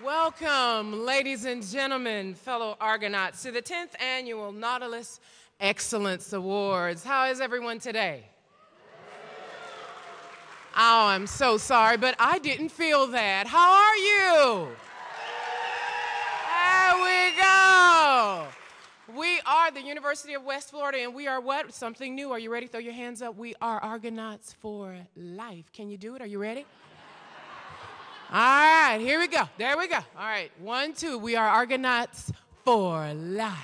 Welcome, ladies and gentlemen, fellow Argonauts, to the 10th Annual Nautilus Excellence Awards. How is everyone today? Oh, I'm so sorry, but I didn't feel that. How are you? There we go. We are the University of West Florida, and we are what? Something new. Are you ready? Throw your hands up. We are Argonauts for life. Can you do it? Are you ready? All right, here we go. There we go. All right, 1, 2. We are Argonauts for life.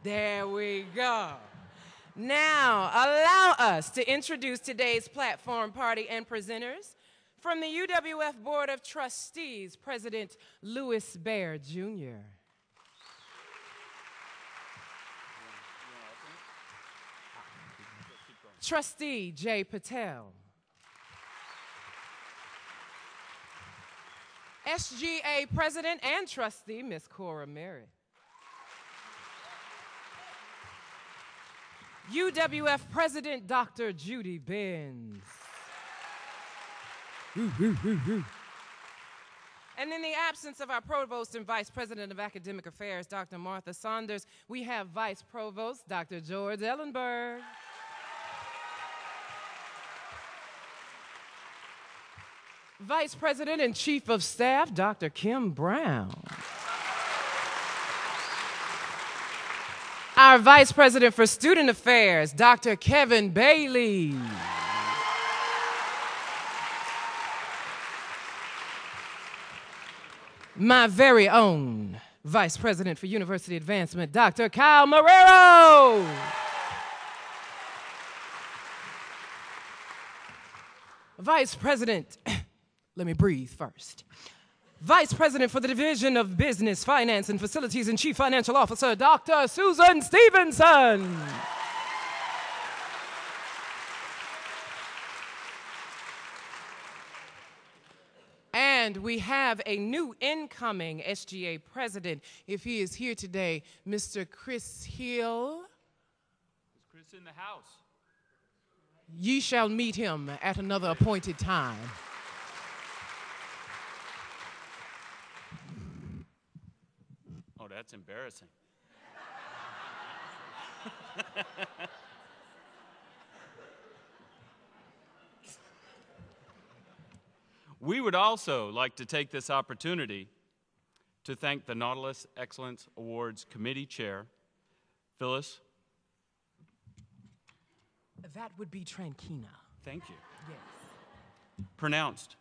There we go. Now, allow us to introduce today's platform party and presenters. From the UWF Board of Trustees, President Louis Baer, Jr. Trustee Jay Patel. SGA President and Trustee, Ms. Cora Merritt. UWF President, Dr. Judy Benz. And in the absence of our Provost and Vice President of Academic Affairs, Dr. Martha Saunders, we have Vice Provost, Dr. George Ellenberg. Vice President and Chief of Staff, Dr. Kim Brown. Our Vice President for Student Affairs, Dr. Kevin Bailey. My very own Vice President for University Advancement, Dr. Kyle Marrero. Vice President, let me breathe first. Vice President for the Division of Business, Finance, and Facilities and Chief Financial Officer, Dr. Susan Stevenson. And we have a new incoming SGA President, if he is here today, Mr. Chris Hill. Is Chris in the house? Ye shall meet him at another appointed time. Oh, that's embarrassing. We would also like to take this opportunity to thank the Nautilus Excellence Awards Committee Chair, Phyllis. That would be Trankina. Thank you. Yes. Pronounced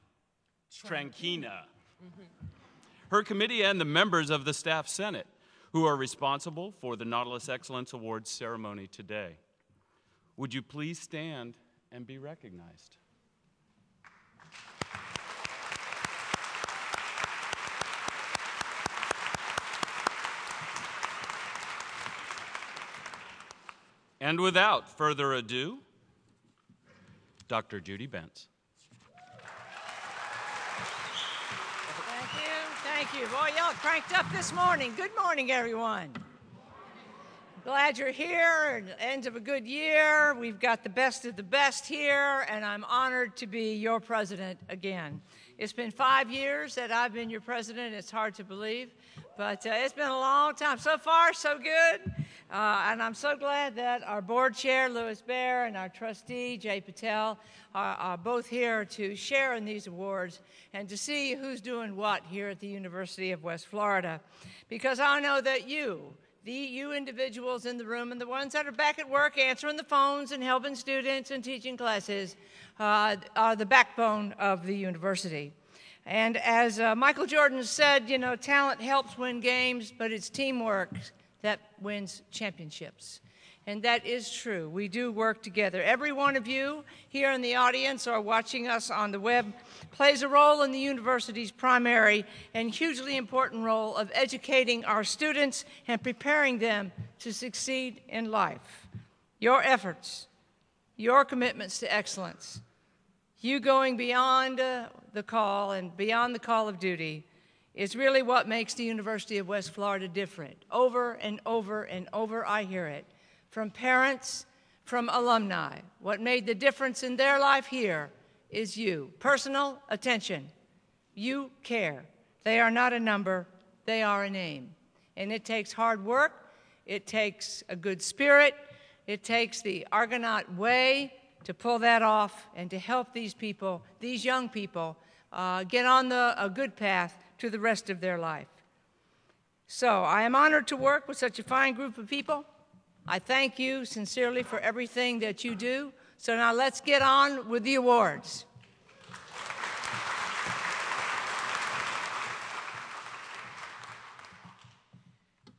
Trankina. Her committee and the members of the Staff Senate who are responsible for the Nautilus Excellence Awards ceremony today. Would you please stand and be recognized? And without further ado, Dr. Judy Benz. Thank you. Boy, y'all cranked up this morning. Good morning, everyone. Glad you're here, and end of a good year. We've got the best of the best here, and I'm honored to be your president again. It's been 5 years that I've been your president. It's hard to believe, but it's been a long time. So far, so good. And I'm so glad that our board chair, Louis Baer, and our trustee, Jay Patel, are both here to share in these awards and to see who's doing what here at the University of West Florida. Because I know that you individuals in the room and the ones that are back at work answering the phones and helping students and teaching classes are the backbone of the university. And as Michael Jordan said, you know, talent helps win games, but it's teamwork that wins championships. And that is true. We do work together. Every one of you here in the audience or watching us on the web plays a role in the university's primary and hugely important role of educating our students and preparing them to succeed in life. Your efforts, your commitments to excellence, you going beyond the call and beyond the call of duty is really what makes the University of West Florida different. Over and over and over I hear it from parents, from alumni. What made the difference in their life here is you. Personal attention. You care. They are not a number, they are a name. And it takes hard work, it takes a good spirit, it takes the Argonaut way to pull that off and to help these people, these young people, get on a good path to the rest of their life. So I am honored to work with such a fine group of people. I thank you sincerely for everything that you do. So now let's get on with the awards.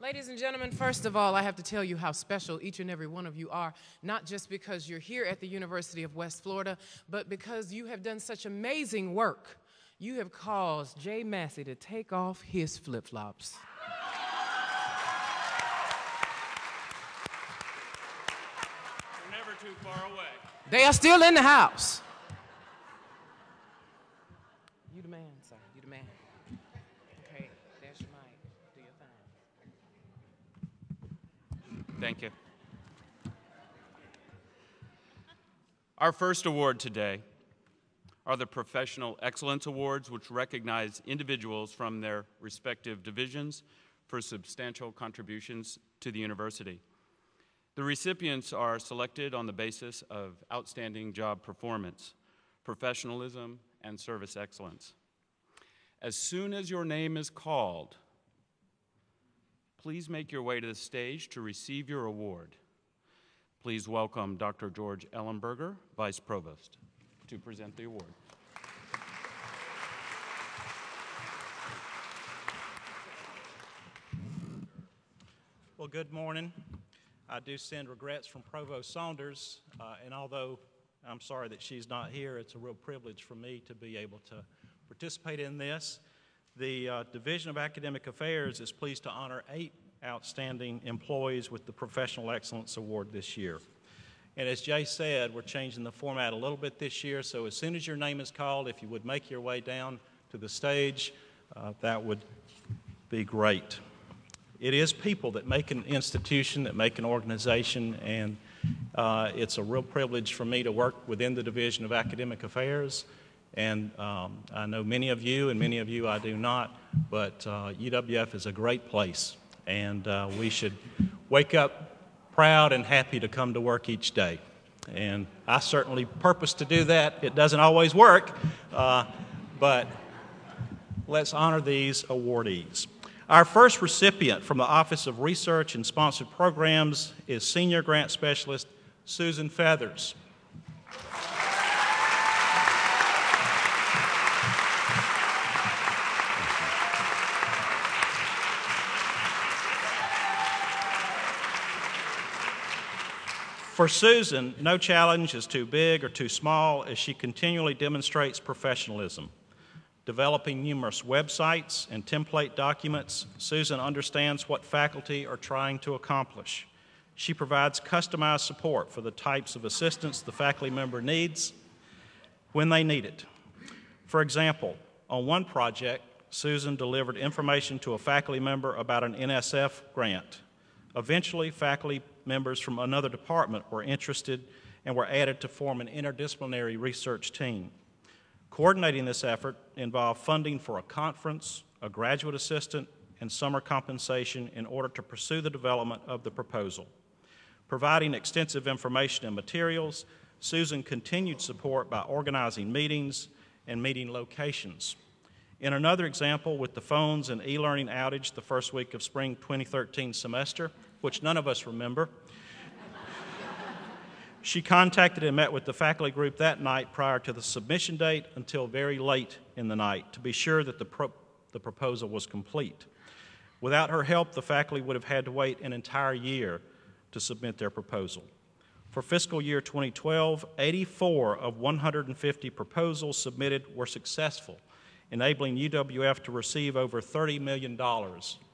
Ladies and gentlemen, first of all, I have to tell you how special each and every one of you are, not just because you're here at the University of West Florida, but because you have done such amazing work. You have caused Jay Massey to take off his flip-flops. We're never too far away. They are still in the house. You the man, sir. You the man. Okay, there's your mic. Do your thing. Thank you. Our first award today are the Professional Excellence Awards, which recognize individuals from their respective divisions for substantial contributions to the university. The recipients are selected on the basis of outstanding job performance, professionalism, and service excellence. As soon as your name is called, please make your way to the stage to receive your award. Please welcome Dr. George Ellenberger, Vice Provost, to present the award. Well, good morning. I do send regrets from Provost Saunders, and although I'm sorry that she's not here, it's a real privilege for me to be able to participate in this. The Division of Academic Affairs is pleased to honor 8 outstanding employees with the Professional Excellence Award this year. And as Jay said, we're changing the format a little bit this year, so as soon as your name is called, if you would make your way down to the stage, that would be great. It is people that make an institution, that make an organization, and it's a real privilege for me to work within the Division of Academic Affairs. And I know many of you, and many of you I do not, but UWF is a great place, and we should wake up proud and happy to come to work each day. And I certainly purpose to do that. It doesn't always work, but let's honor these awardees. Our first recipient from the Office of Research and Sponsored Programs is Senior Grant Specialist Susan Feathers. For Susan, no challenge is too big or too small as she continually demonstrates professionalism. Developing numerous websites and template documents, Susan understands what faculty are trying to accomplish. She provides customized support for the types of assistance the faculty member needs when they need it. For example, on one project, Susan delivered information to a faculty member about an NSF grant. Eventually, faculty members from another department were interested and were added to form an interdisciplinary research team. Coordinating this effort involved funding for a conference, a graduate assistant, and summer compensation in order to pursue the development of the proposal. Providing extensive information and materials, Susan continued support by organizing meetings and meeting locations. In another example, with the phones and e-learning outage the first week of spring 2013 semester, which none of us remember, she contacted and met with the faculty group that night prior to the submission date until very late in the night to be sure that the proposal was complete. Without her help, the faculty would have had to wait an entire year to submit their proposal. For fiscal year 2012, 84 of 150 proposals submitted were successful, enabling UWF to receive over $30 million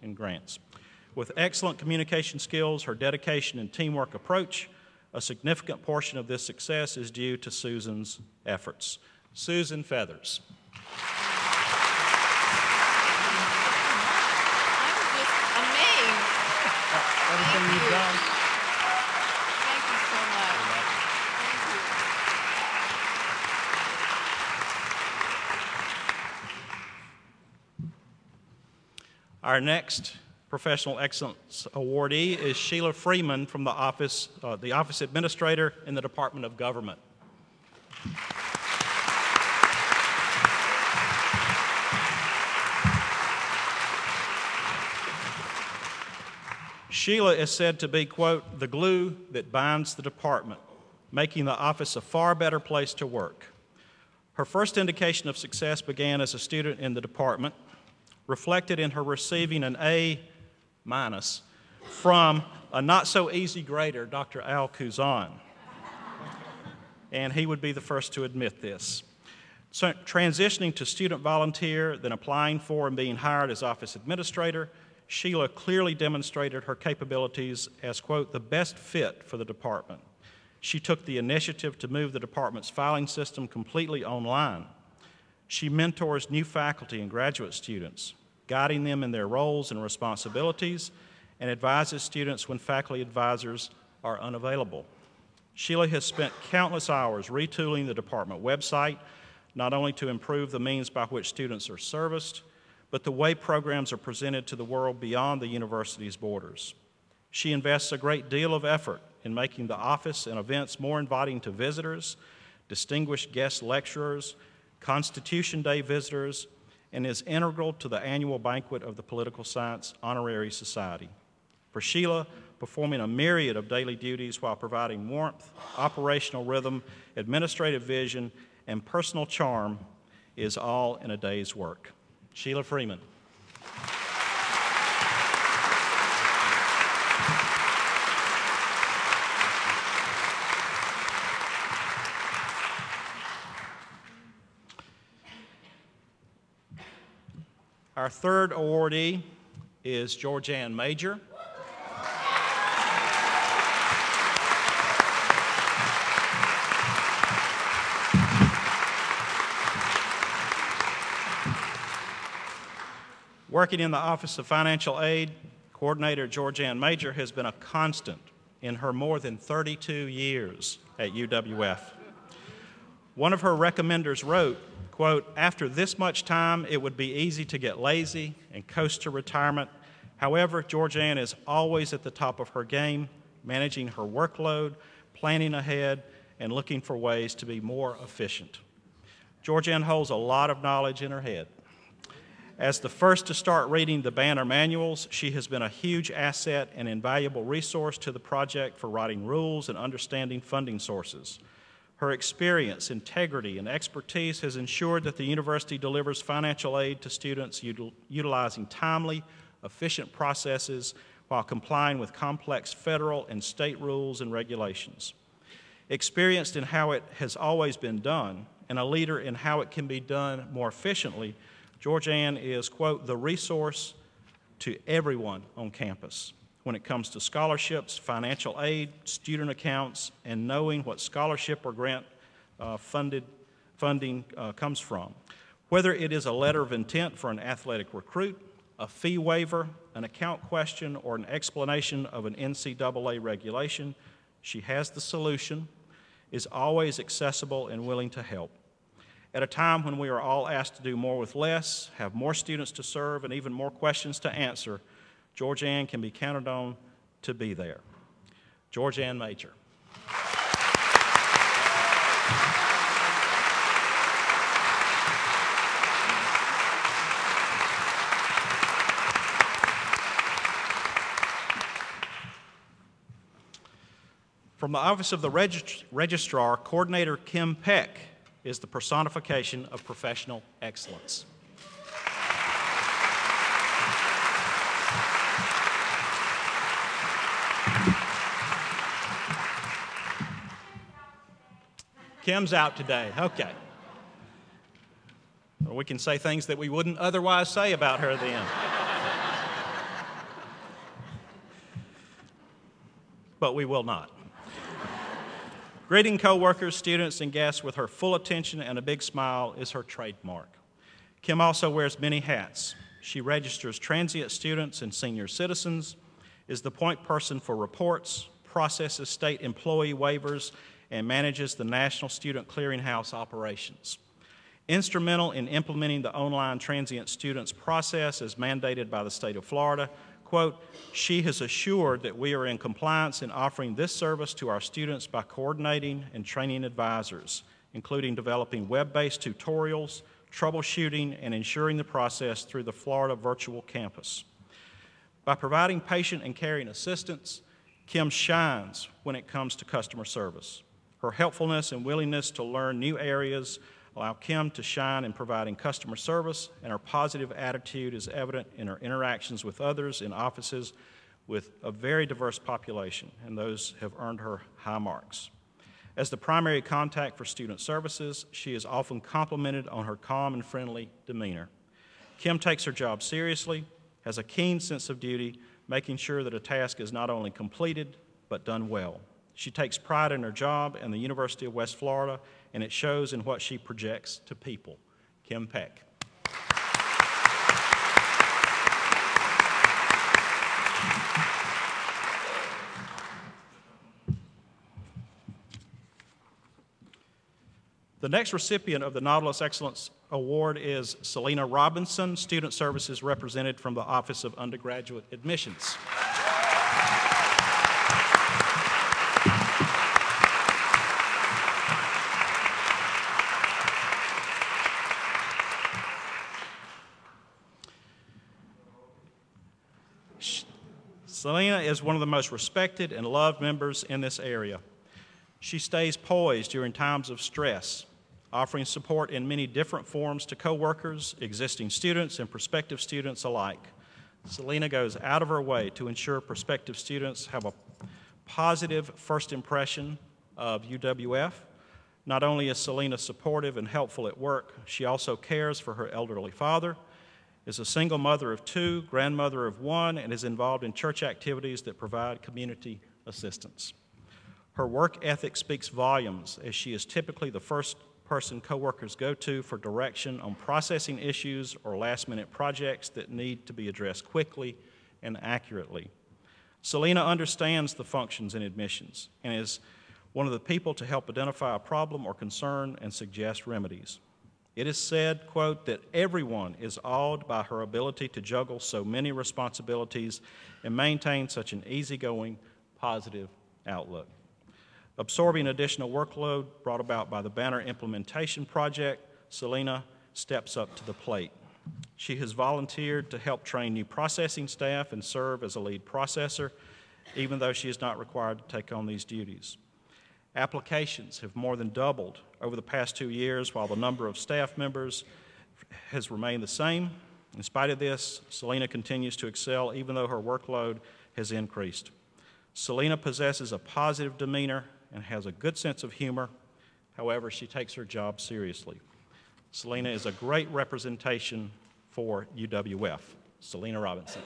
in grants. With excellent communication skills, her dedication and teamwork approach, a significant portion of this success is due to Susan's efforts. Susan Feathers. I was just amazed. Everything you've done. Thank you so much. Thank you. Our next Professional Excellence Awardee is Sheila Freeman from the Office Administrator in the Department of Government. Sheila is said to be, quote, the glue that binds the department, making the office a far better place to work. Her first indication of success began as a student in the department, reflected in her receiving an A- from a not-so-easy grader, Dr. Al Kuzan. And he would be the first to admit this. So, transitioning to student volunteer, then applying for and being hired as office administrator, Sheila clearly demonstrated her capabilities as, quote, the best fit for the department. She took the initiative to move the department's filing system completely online. She mentors new faculty and graduate students, guiding them in their roles and responsibilities, and advises students when faculty advisors are unavailable. Sheila has spent countless hours retooling the department website, not only to improve the means by which students are serviced, but the way programs are presented to the world beyond the university's borders. She invests a great deal of effort in making the office and events more inviting to visitors, distinguished guest lecturers, Constitution Day visitors, and is integral to the annual banquet of the Political Science Honorary Society. For Sheila, performing a myriad of daily duties while providing warmth, operational rhythm, administrative vision, and personal charm is all in a day's work. Sheila Freeman. Our third awardee is Georgianne Major. Working in the Office of Financial Aid, Coordinator Georgianne Major has been a constant in her more than 32 years at UWF. One of her recommenders wrote, quote, after this much time, it would be easy to get lazy and coast to retirement. However, Georgianne is always at the top of her game, managing her workload, planning ahead, and looking for ways to be more efficient. Georgianne holds a lot of knowledge in her head. As the first to start reading the Banner manuals, she has been a huge asset and invaluable resource to the project for writing rules and understanding funding sources. Her experience, integrity, and expertise has ensured that the university delivers financial aid to students utilizing timely, efficient processes while complying with complex federal and state rules and regulations. Experienced in how it has always been done and a leader in how it can be done more efficiently, Georgianne is, quote, the resource to everyone on campus when it comes to scholarships, financial aid, student accounts, and knowing what scholarship or grant funding comes from. Whether it is a letter of intent for an athletic recruit, a fee waiver, an account question, or an explanation of an NCAA regulation, she has the solution, is always accessible and willing to help. At a time when we are all asked to do more with less, have more students to serve, and even more questions to answer, Georgianne can be counted on to be there. Georgianne Major. From the Office of the Registrar, Coordinator Kim Peck is the personification of professional excellence. Kim's out today. Okay. Well, we can say things that we wouldn't otherwise say about her then. But we will not. Greeting coworkers, students, and guests with her full attention and a big smile is her trademark. Kim also wears many hats. She registers transient students and senior citizens, is the point person for reports, processes state employee waivers, and manages the National Student Clearinghouse operations. Instrumental in implementing the online transient students process as mandated by the state of Florida. Quote, she has assured that we are in compliance in offering this service to our students by coordinating and training advisors, including developing web-based tutorials, troubleshooting, and ensuring the process through the Florida virtual campus. By providing patient and caring assistance, Kim shines when it comes to customer service. Her helpfulness and willingness to learn new areas allow Kim to shine in providing customer service, and her positive attitude is evident in her interactions with others in offices with a very diverse population, and those have earned her high marks. As the primary contact for student services, she is often complimented on her calm and friendly demeanor. Kim takes her job seriously, has a keen sense of duty, making sure that a task is not only completed, but done well. She takes pride in her job and the University of West Florida, and it shows in what she projects to people. Kim Peck. The next recipient of the Nautilus Excellence Award is Selena Robinson, Student Services Representative from the Office of Undergraduate Admissions. Selena is one of the most respected and loved members in this area. She stays poised during times of stress, offering support in many different forms to coworkers, existing students, and prospective students alike. Selena goes out of her way to ensure prospective students have a positive first impression of UWF. Not only is Selena supportive and helpful at work, she also cares for her elderly father, is a single mother of 2, grandmother of 1, and is involved in church activities that provide community assistance. Her work ethic speaks volumes, as she is typically the first person coworkers go to for direction on processing issues or last-minute projects that need to be addressed quickly and accurately. Selena understands the functions in admissions and is one of the people to help identify a problem or concern and suggest remedies. It is said, quote, that everyone is awed by her ability to juggle so many responsibilities and maintain such an easygoing, positive outlook. Absorbing additional workload brought about by the Banner implementation project, Selena steps up to the plate. She has volunteered to help train new processing staff and serve as a lead processor, even though she is not required to take on these duties. Applications have more than doubled over the past 2 years, while the number of staff members has remained the same. In spite of this, Selena continues to excel even though her workload has increased. Selena possesses a positive demeanor and has a good sense of humor. However, she takes her job seriously. Selena is a great representation for UWF. Selena Robinson.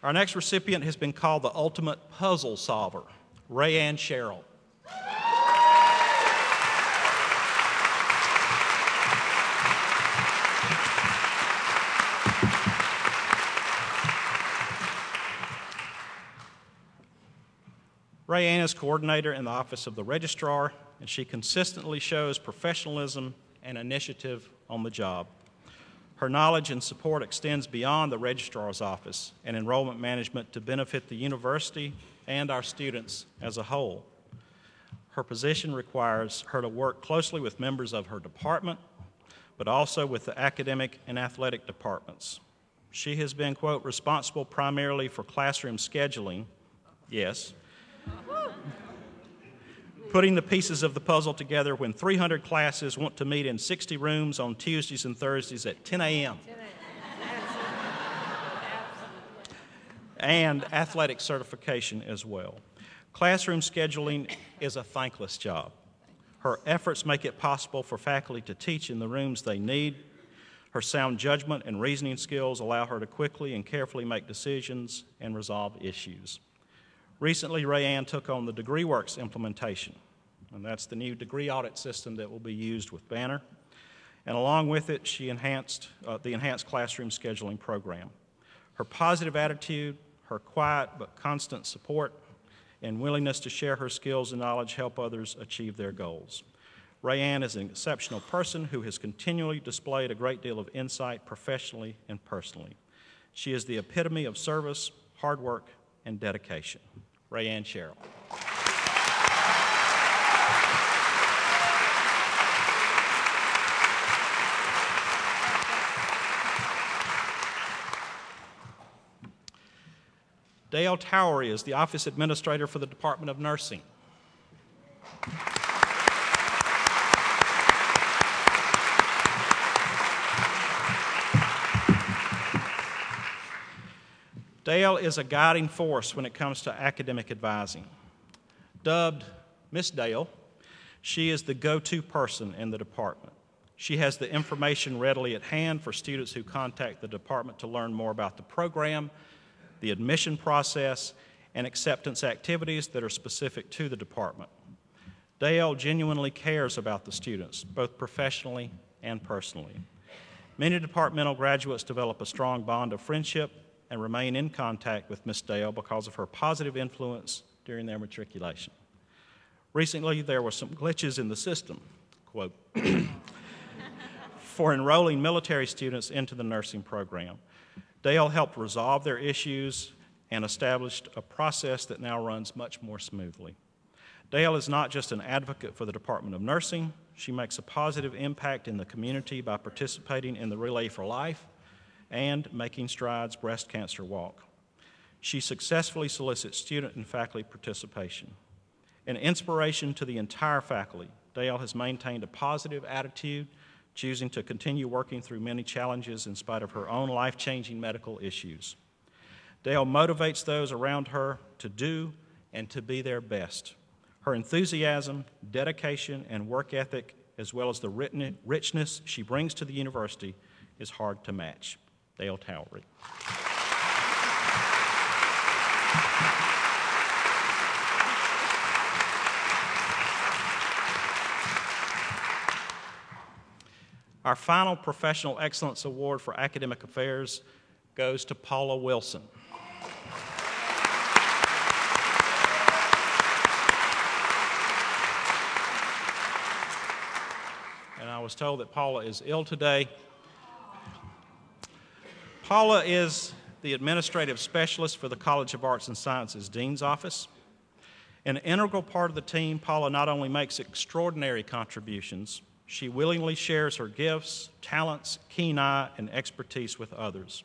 Our next recipient has been called the ultimate puzzle solver, Rayanne Sherrill. Rayanne is coordinator in the Office of the Registrar, and she consistently shows professionalism and initiative on the job. Her knowledge and support extends beyond the Registrar's office and enrollment management to benefit the university and our students as a whole. Her position requires her to work closely with members of her department, but also with the academic and athletic departments. She has been, quote, responsible primarily for classroom scheduling, yes, putting the pieces of the puzzle together when 300 classes want to meet in 60 rooms on Tuesdays and Thursdays at 10 a.m. And athletic certification as well. Classroom scheduling is a thankless job. Her efforts make it possible for faculty to teach in the rooms they need. Her sound judgment and reasoning skills allow her to quickly and carefully make decisions and resolve issues. Recently, Rayanne took on the DegreeWorks implementation, and that's the new degree audit system that will be used with Banner. and along with it, she enhanced the enhanced classroom scheduling program. Her positive attitude, her quiet but constant support, and willingness to share her skills and knowledge help others achieve their goals. Rayanne is an exceptional person who has continually displayed a great deal of insight professionally and personally. She is the epitome of service, hard work, and dedication. Rayanne Sherrill. Dale Towery is the Office Administrator for the Department of Nursing. Dale is a guiding force when it comes to academic advising. Dubbed Miss Dale, she is the go-to person in the department. She has the information readily at hand for students who contact the department to learn more about the program, the admission process, and acceptance activities that are specific to the department. Dale genuinely cares about the students, both professionally and personally. Many departmental graduates develop a strong bond of friendship and remain in contact with Miss Dale because of her positive influence during their matriculation. Recently, there were some glitches in the system, quote, for enrolling military students into the nursing program. Dale helped resolve their issues and established a process that now runs much more smoothly. Dale is not just an advocate for the Department of Nursing. She makes a positive impact in the community by participating in the Relay for Life and Making Strides Breast Cancer Walk. She successfully solicits student and faculty participation. An inspiration to the entire faculty, Dale has maintained a positive attitude, choosing to continue working through many challenges in spite of her own life-changing medical issues. Dale motivates those around her to do and to be their best. Her enthusiasm, dedication, and work ethic, as well as the richness she brings to the university, is hard to match. Dale Towery. Our final Professional Excellence Award for Academic Affairs goes to Paula Wilson. And I was told that Paula is ill today. Paula is the Administrative Specialist for the College of Arts and Sciences Dean's Office. An integral part of the team, Paula not only makes extraordinary contributions, she willingly shares her gifts, talents, keen eye, and expertise with others.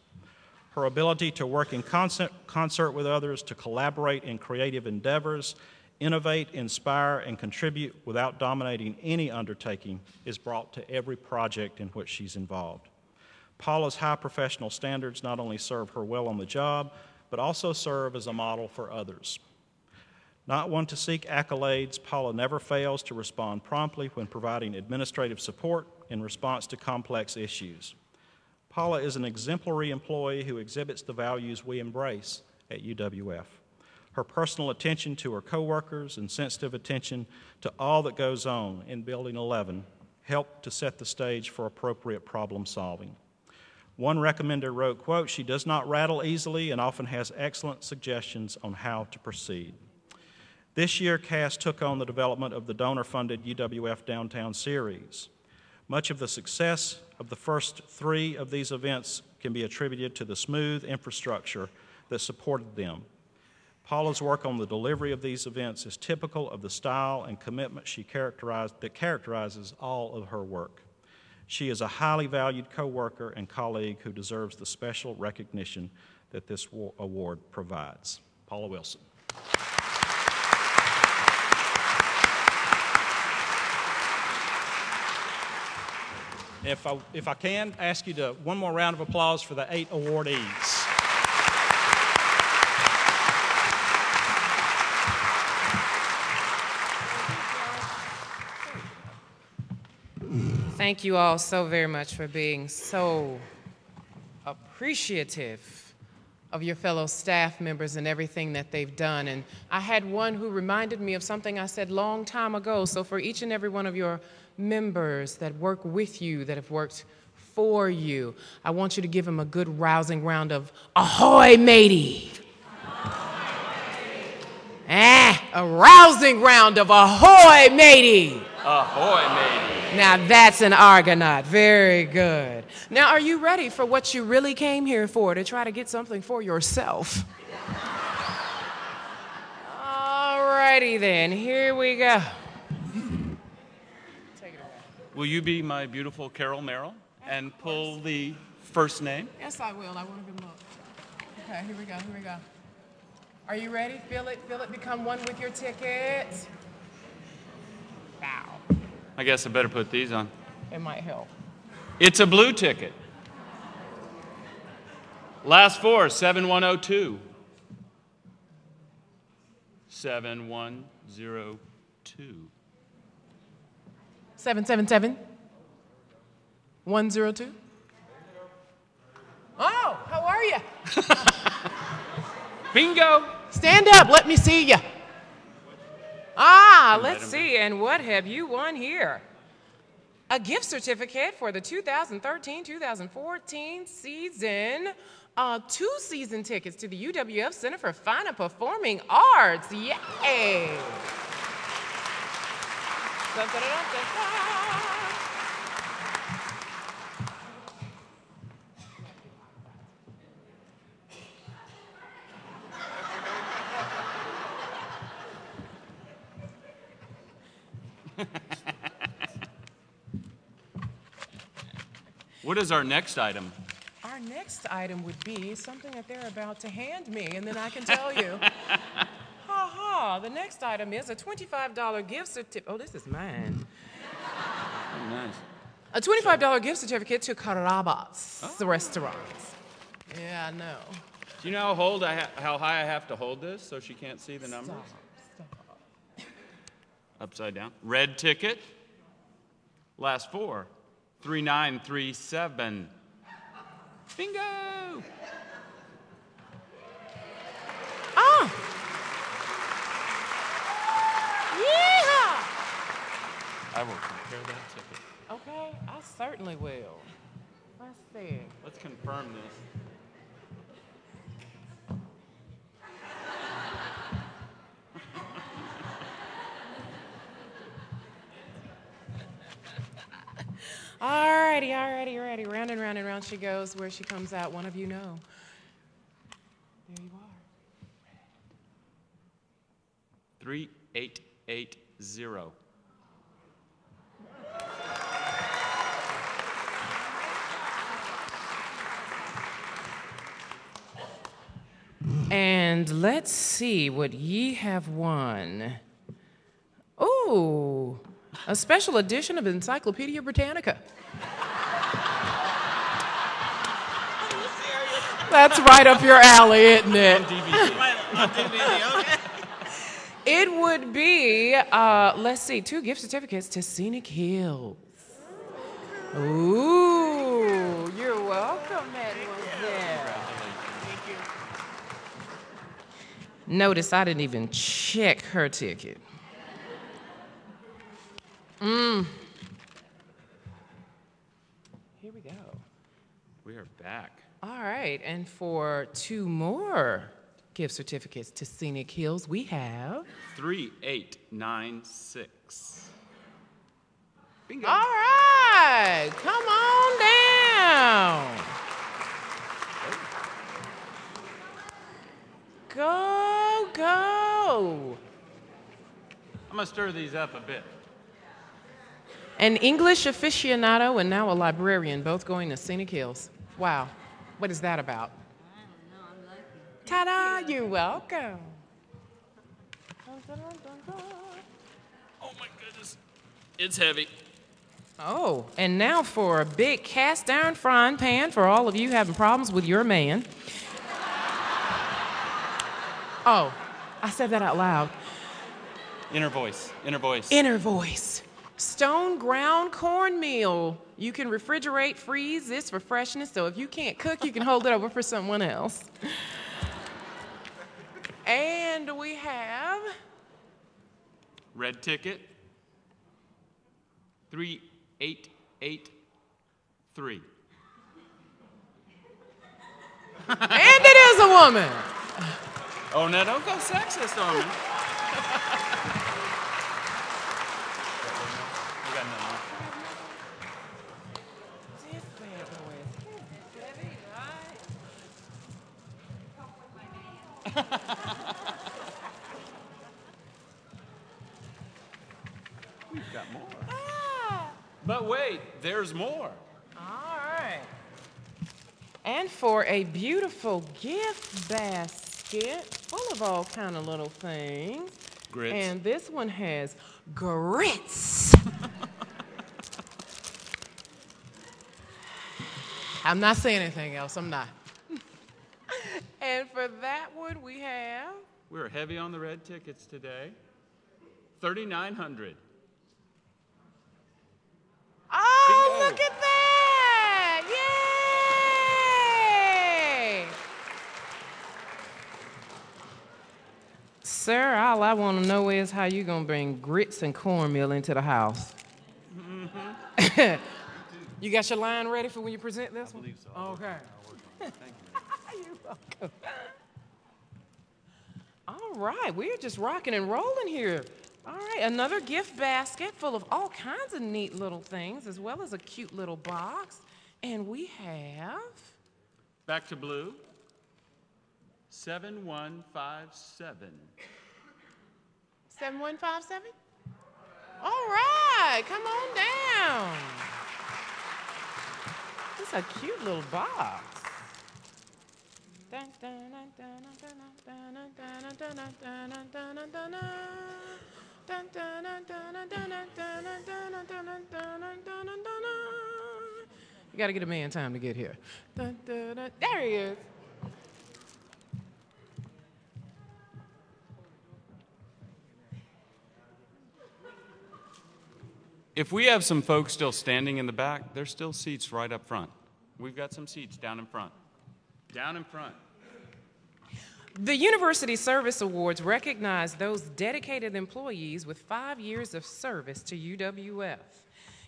Her ability to work in concert with others, to collaborate in creative endeavors, innovate, inspire, and contribute without dominating any undertaking is brought to every project in which she's involved. Paula's high professional standards not only serve her well on the job, but also serve as a model for others. Not one to seek accolades, Paula never fails to respond promptly when providing administrative support in response to complex issues. Paula is an exemplary employee who exhibits the values we embrace at UWF. Her personal attention to her coworkers and sensitive attention to all that goes on in Building 11 help to set the stage for appropriate problem solving. One recommender wrote, quote, "She does not rattle easily and often has excellent suggestions on how to proceed." This year, CAS took on the development of the donor-funded UWF Downtown Series. Much of the success of the first 3 of these events can be attributed to the smooth infrastructure that supported them. Paula's work on the delivery of these events is typical of the style and commitment that characterizes all of her work. She is a highly valued coworker and colleague who deserves the special recognition that this award provides. Paula Wilson. If I can, ask you to one more round of applause for the 8 awardees. Thank you all so very much for being so appreciative of your fellow staff members and everything that they've done. And I had one who reminded me of something I said long time ago. So for each and every one of your members that work with you, that have worked for you. I want you to give them a good rousing round of ahoy, matey. A rousing round of ahoy, matey. Ahoy, matey. Now that's an Argonaut. Very good. Now, are you ready for what you really came here for, to try to get something for yourself? Alrighty then, here we go. Take it away. Will you be my beautiful Carol Merrill and pull the first name? Yes, I will. I want to good look. Okay, here we go, here we go. Are you ready? Feel it, become one with your ticket. Wow. I guess I better put these on. It might help. It's a blue ticket. Last four, 7102. 7102. 777 102. Oh, how are you? Bingo! Stand up, let me see you. Let's see, and what have you won here? A gift certificate for the 2013-2014 season. 2 season tickets to the UWF Center for Fine and Performing Arts. Yay! What is our next item? Our next item would be something that they're about to hand me, and then I can tell you. The next item is a $25 gift certificate. Oh, this is mine. Oh, nice. A $25 gift certificate to Carrabba's restaurant. Yeah, I know. Do you know how high I have to hold this so she can't see the numbers? Stop. Upside down. Red ticket. Last four. 3937. Bingo! Oh! Yeehaw! I will compare that ticket. Okay, I certainly will. Let's see. Let's confirm this. Alrighty. Round and round and round she goes. Where she comes out, one of you know. There you are. 3880. And let's see what ye have won. Ooh, a special edition of Encyclopedia Britannica. That's right up your alley, isn't it? It would be, let's see, 2 gift certificates to Scenic Hills. Ooh, you're welcome, mademoiselle. Notice I didn't even check her ticket. Here we go. We are back. All right, and for 2 more gift certificates to Scenic Hills, we have 3896. Bingo. All right, come on down. Go. I'm going to stir these up a bit. An English aficionado and now a librarian, both going to Scenic Hills. Wow, what is that about? I don't know, I'm lucky. Ta-da, you're welcome. Oh my goodness. It's heavy. Oh, and now for a big cast iron frying pan for all of you having problems with your man. Oh, I said that out loud. Inner voice. Inner voice. Stone ground cornmeal. You can refrigerate, freeze this for freshness, so if you can't cook, you can hold it over for someone else. And we have Red ticket. 3883. And it is a woman. Oh, now don't go sexist on me. We got another This bad boy is heavy, one. We've got more. Ah. But wait, there's more. All right. And for a beautiful gift basket full of all kind of little things. Grits. And this one has grits. I'm not saying anything else. I'm not. And for that one, we have. We're heavy on the red tickets today. 3,900. Oh, Bingo. look at that! Yay! Sir, all I want to know is how you going to bring grits and cornmeal into the house. Mm-hmm. You got your line ready for when you present this one? I believe so. Okay. Thank you. You're welcome. All right, we're just rocking and rolling here. All right, another gift basket full of all kinds of neat little things, as well as a cute little box. And we have... Back to blue. 7157. 7157? All right, come on down. This is a cute little box. You got to get a man time to get here. There he is. If we have some folks still standing in the back, there's still seats right up front. We've got some seats down in front. Down in front. The University Service Awards recognize those dedicated employees with 5 years of service to UWF.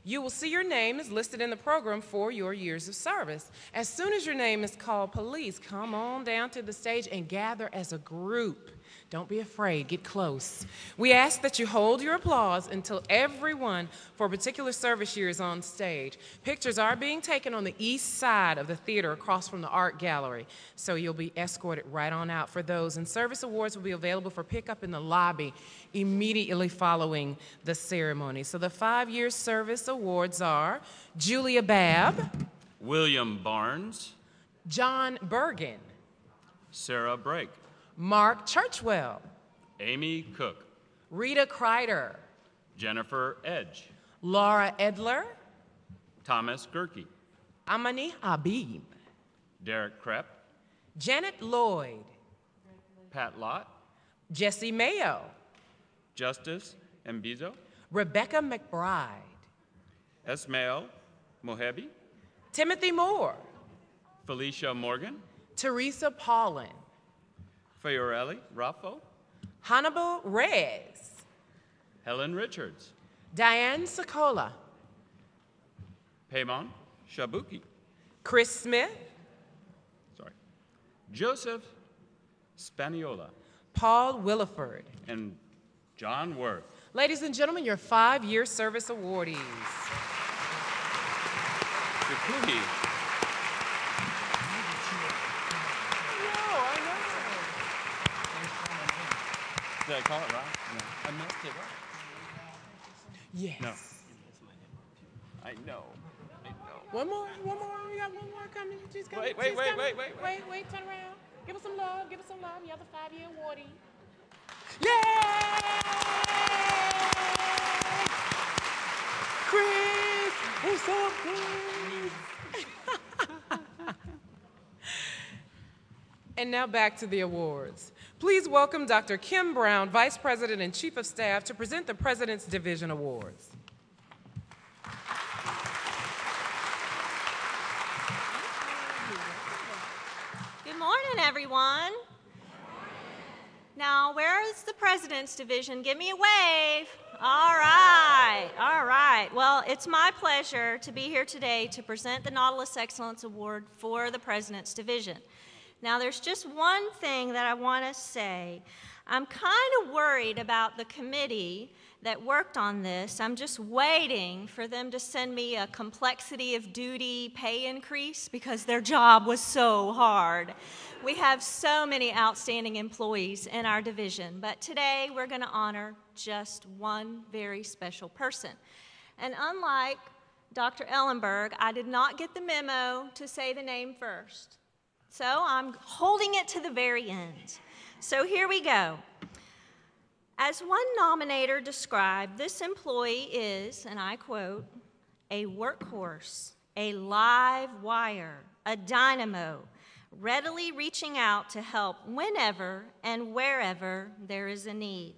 You will see your name is listed in the program for your years of service. As soon as your name is called, please come on down to the stage and gather as a group. Don't be afraid, get close. We ask that you hold your applause until everyone for a particular service year is on stage. Pictures are being taken on the east side of the theater across from the art gallery, so you'll be escorted right on out for those. And service awards will be available for pickup in the lobby immediately following the ceremony. So the 5-year service awards are Julia Babb, William Barnes, John Bergen, Sarah Brake, Mark Churchwell, Amy Cook, Rita Kreider, Jennifer Edge, Laura Edler, Thomas Gerke, Amani Habib, Derek Krepp, Janet Lloyd, Pat Lott, Jesse Mayo, Justice Mbizo, Rebecca McBride, Esmael Mohebi, Timothy Moore, Felicia Morgan, Teresa Paulin, Fiorelli Raffo, Hannibal Reyes, Helen Richards, Diane Sokola, Paymon Shabuki, Chris Smith, Joseph Spaniola, Paul Williford. and John Worth. Ladies and gentlemen, your 5-year service awardees. Kikuhi, did I call it right? No. I messed it up. Yes. No. I know. One more. We got one more coming. She's coming. Wait, She's wait, coming. wait. Wait, turn around. Give us some love. You're the 5-year awardee. Yay! Chris, what's up, Chris? And now back to the awards. Please welcome Dr. Kim Brown, Vice President and Chief of Staff, to present the President's Division Awards. Good morning, everyone. Now, where is the President's Division? Give me a wave. All right, all right. Well, it's my pleasure to be here today to present the Nautilus Excellence Award for the President's Division. Now, there's just one thing that I want to say. I'm kind of worried about the committee that worked on this. I'm just waiting for them to send me a complexity of duty pay increase because their job was so hard. We have so many outstanding employees in our division, but today we're going to honor just one very special person. And unlike Dr. Ellenberg, I did not get the memo to say the name first. So I'm holding it to the very end. So here we go. As one nominator described, this employee is, and I quote, a workhorse, a live wire, a dynamo, readily reaching out to help whenever and wherever there is a need.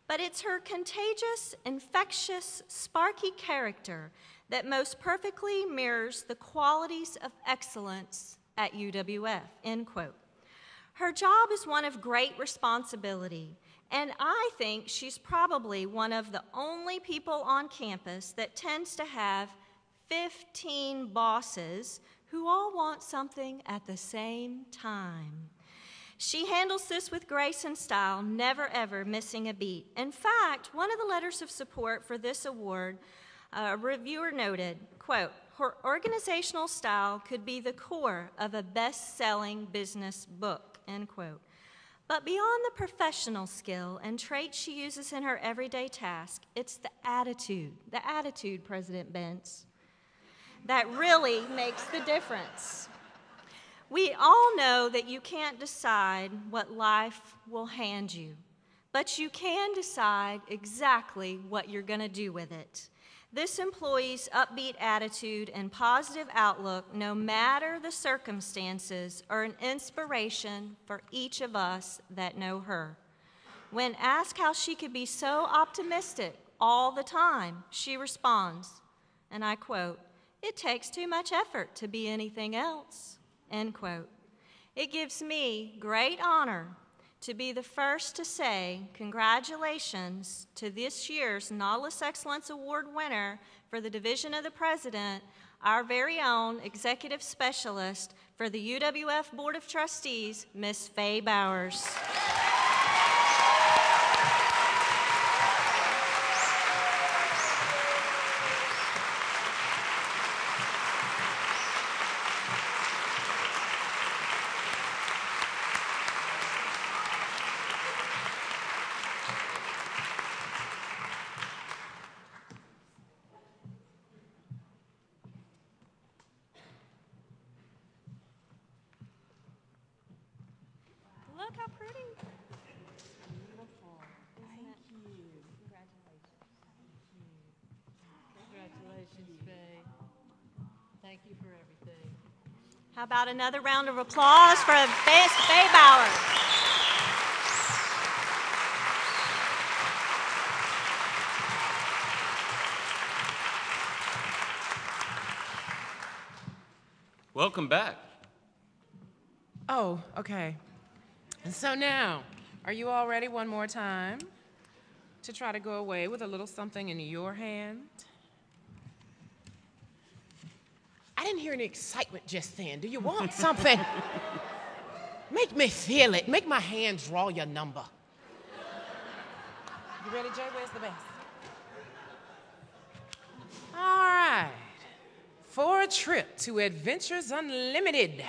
But it's her contagious, infectious, sparky character that most perfectly mirrors the qualities of excellence at UWF, end quote. Her job is one of great responsibility, and I think she's probably one of the only people on campus that tends to have 15 bosses who all want something at the same time. She handles this with grace and style, never ever missing a beat. In fact, one of the letters of support for this award, a reviewer noted, quote, her organizational style could be the core of a best-selling business book, end quote. But beyond the professional skill and traits she uses in her everyday task, it's the attitude, President Bentz, that really makes the difference. We all know that you can't decide what life will hand you, but you can decide exactly what you're going to do with it. This employee's upbeat attitude and positive outlook, no matter the circumstances, are an inspiration for each of us that know her. When asked how she could be so optimistic all the time, she responds, and I quote, "It takes too much effort to be anything else," end quote. It gives me great honor to be the first to say congratulations to this year's Nautilus Excellence Award winner for the Division of the President, our very own Executive Specialist for the UWF Board of Trustees, Ms. Faye Bowers. Look how pretty. Beautiful. Thank you. Congratulations, Faye. Thank you for everything. How about another round of applause for Faye Bowers? Welcome back. Oh, okay. And so now, are you all ready one more time to try to go away with a little something in your hand? I didn't hear any excitement just then. Do you want something? Make me feel it. Make my hand draw your number. You ready, Jay? Where's the best? All right. For a trip to Adventures Unlimited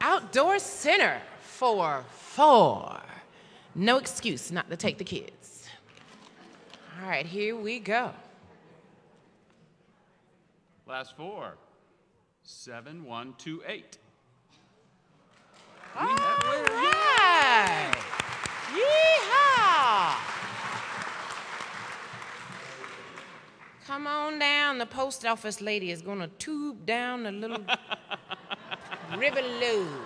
Outdoor Center for 4. No excuse not to take the kids. All right, here we go. Last 4. 7, 1, 2, 8. All right. Yeehaw! Come on down. The post office lady is going to tube down the little river load.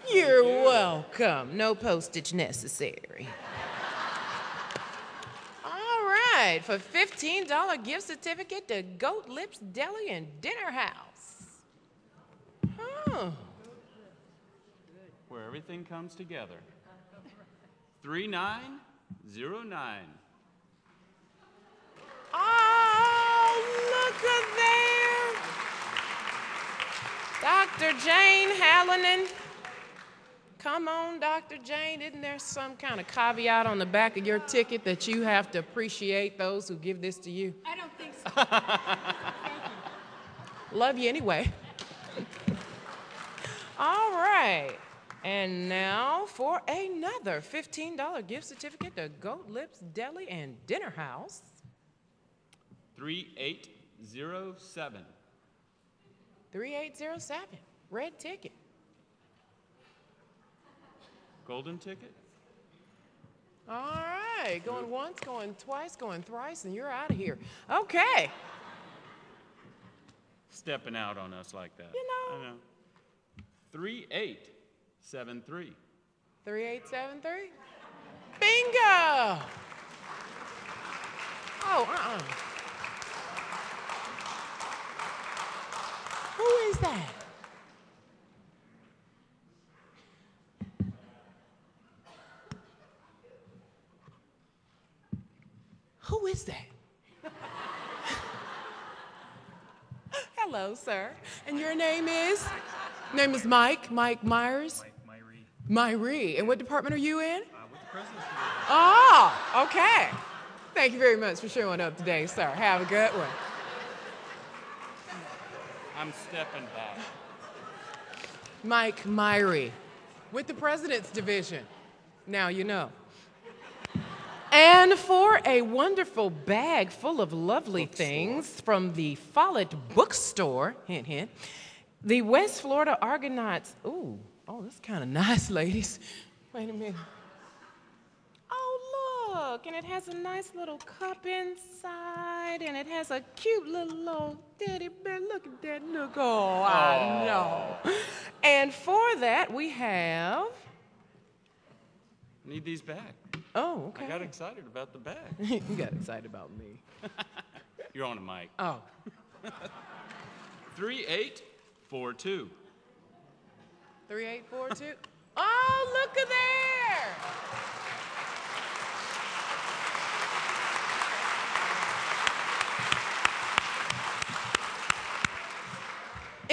You're welcome. No postage necessary. All right, for $15 gift certificate to Goat Lips Deli and Dinner House. Huh. Where everything comes together. 3909. Oh, look at there. Dr. Jane Hallinan. Come on, Dr. Jane. Isn't there some kind of caveat on the back of your ticket that you have to appreciate those who give this to you? I don't think so. Love you anyway. All right. And now for another $15 gift certificate to Goat Lips Deli and Dinner House. 3807. 3807. Red ticket. Golden ticket? All right. Going once, going twice, going thrice, and you're out of here. Okay. Stepping out on us like that. You know. I know. 3873. 3873. Bingo! Oh, Who is that? Who is that? Hello, sir. And your name is? Name is Mike? Mike Myers? Mike Myrie. Myrie. And what department are you in? With the President's Division. Oh, okay. Thank you very much for showing up today, sir. Have a good one. I'm stepping back. Mike Myrie with the President's Division. Now you know. And for a wonderful bag full of lovely things from the Follett Bookstore, hint, hint, the West Florida Argonauts. Ooh, oh, this is kind of nice, ladies. Wait a minute. Oh, look, and it has a nice little cup inside, and it has a cute little teddy bear. Look at that, look. Oh, I know. And for that, we have... Need these back. Oh, okay. I got excited about the bag. You got excited about me. You're on a mic. Oh. 3842. 3842. Oh, look at there.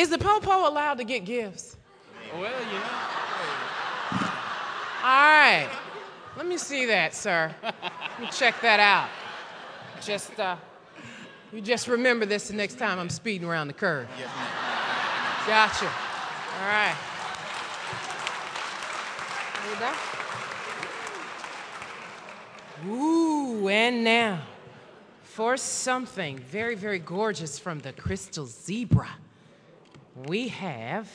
Is the po-po allowed to get gifts? Well, you know. All right. Let me see that, sir. Let me check that out. You just remember this the next time I'm speeding around the curve. Yes, ma'am. Gotcha. All right. There you go. Ooh, and now for something very, very gorgeous from the Crystal Zebra, we have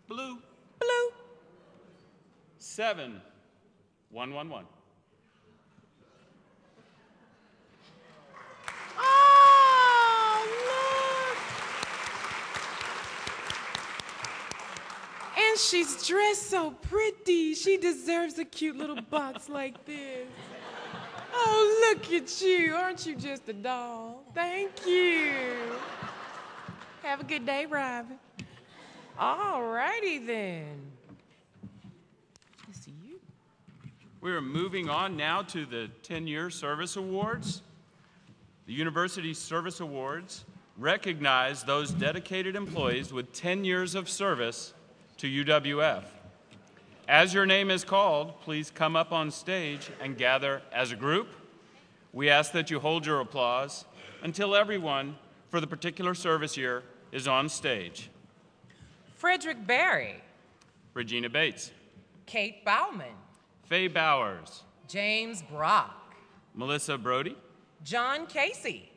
Blue. 7111. Oh, look. And she's dressed so pretty. She deserves a cute little box like this. Oh, look at you. Aren't you just a doll? Thank you. Have a good day, Robin. All righty then. We're moving on now to the 10-year Service Awards. The University Service Awards recognize those dedicated employees with 10 years of service to UWF. As your name is called, please come up on stage and gather as a group. We ask that you hold your applause until everyone for the particular service year is on stage. Frederick Barry. Regina Bates. Kate Bauman. Faye Bowers. James Brock. Melissa Brody. John Casey.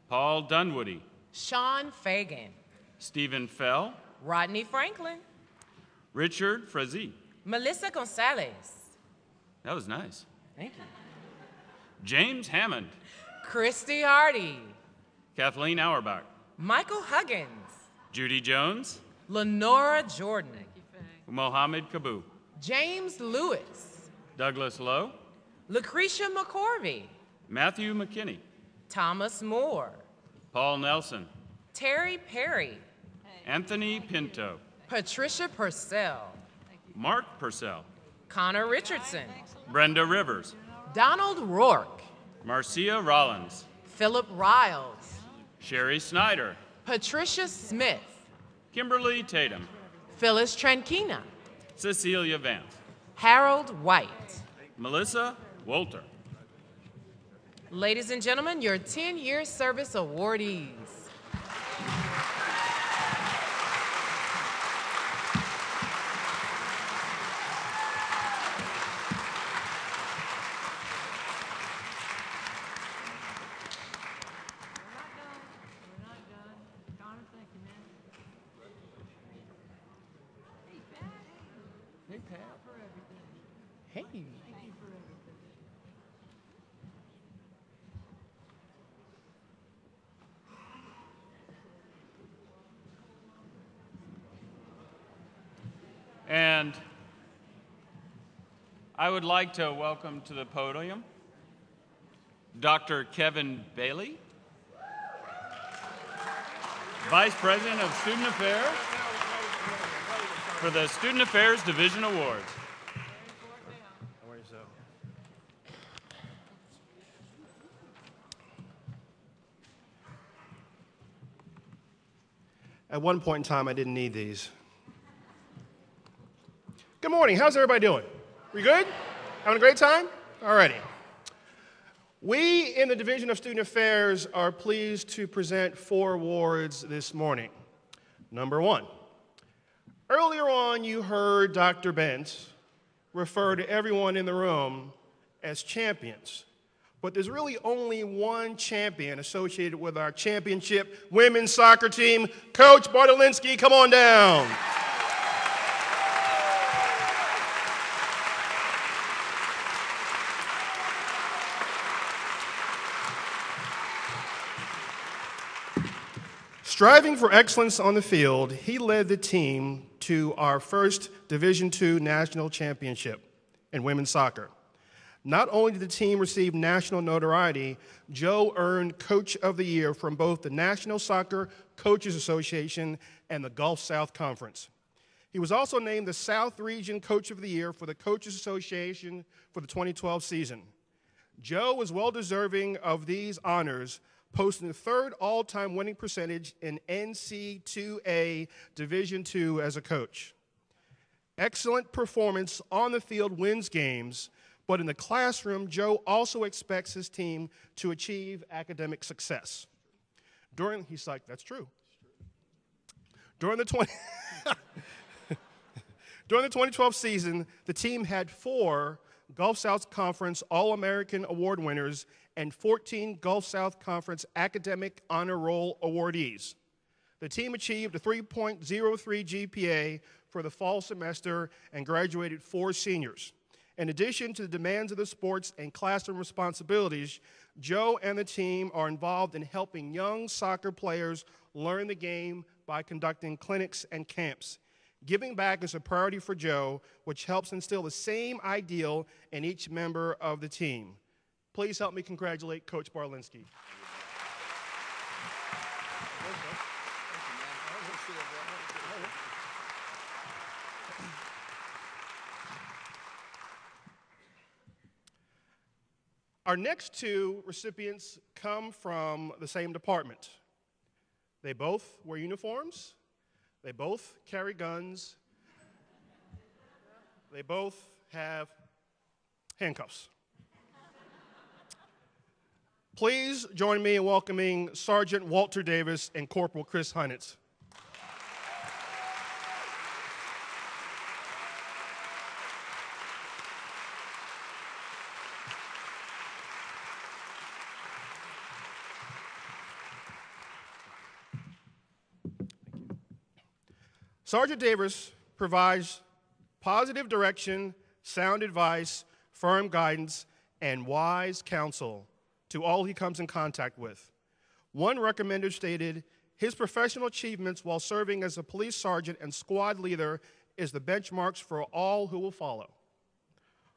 Paul Dunwoody. Sean Fagan. Stephen Fell. Rodney Franklin. Richard Frazee. Melissa Gonzalez. That was nice. Thank you. James Hammond. Christy Hardy. Kathleen Auerbach. Michael Huggins. Judy Jones. Lenora Jordan. Mohammed Kabu. James Lewis. Douglas Lowe. Lucretia McCorvey. Matthew McKinney. Thomas Moore. Paul Nelson. Terry Perry. Anthony Pinto. Patricia Purcell. Mark Purcell. Connor Richardson, Brenda Rivers, Donald Rourke, Marcia Rollins, Philip Riles, Sherry Snyder, Patricia Smith, Kimberly Tatum, Phyllis Trankina, Cecilia Vance, Harold White. Melissa Wolter. Ladies and gentlemen, your 10-year service awardees. Hey. And I would like to welcome to the podium Dr. Kevin Bailey, Vice President of Student Affairs for the Student Affairs Division Awards. At one point in time, I didn't need these. Good morning. How's everybody doing? We good? Having a great time? Alrighty. We in the Division of Student Affairs are pleased to present 4 awards this morning. Number 1. Earlier on, you heard Dr. Bent refer to everyone in the room as champions. But there's really only one champion associated with our championship women's soccer team. Coach Bartolinsky, come on down. Striving for excellence on the field, he led the team to our first Division II national championship in women's soccer. Not only did the team receive national notoriety, Joe earned Coach of the Year from both the National Soccer Coaches Association and the Gulf South Conference. He was also named the South Region Coach of the Year for the Coaches Association for the 2012 season. Joe was well-deserving of these honors, posting the 3rd all-time winning percentage in NC2A Division II as a coach. Excellent performance on the field wins games, but in the classroom, Joe also expects his team to achieve academic success. He's like, that's true. During the 2012 season, the team had 4 Gulf South Conference All-American Award winners and 14 Gulf South Conference Academic Honor Roll awardees. The team achieved a 3.03 GPA for the fall semester and graduated 4 seniors. In addition to the demands of the sports and classroom responsibilities, Joe and the team are involved in helping young soccer players learn the game by conducting clinics and camps. Giving back is a priority for Joe, which helps instill the same ideal in each member of the team. Please help me congratulate Coach Bartolinsky. Our next 2 recipients come from the same department. They both wear uniforms. They both carry guns. They both have handcuffs. Please join me in welcoming Sergeant Walter Davis and Corporal Chris Heinitz. Sergeant Davis provides positive direction, sound advice, firm guidance, and wise counsel to all he comes in contact with. One recommender stated, his professional achievements while serving as a police sergeant and squad leader is the benchmarks for all who will follow.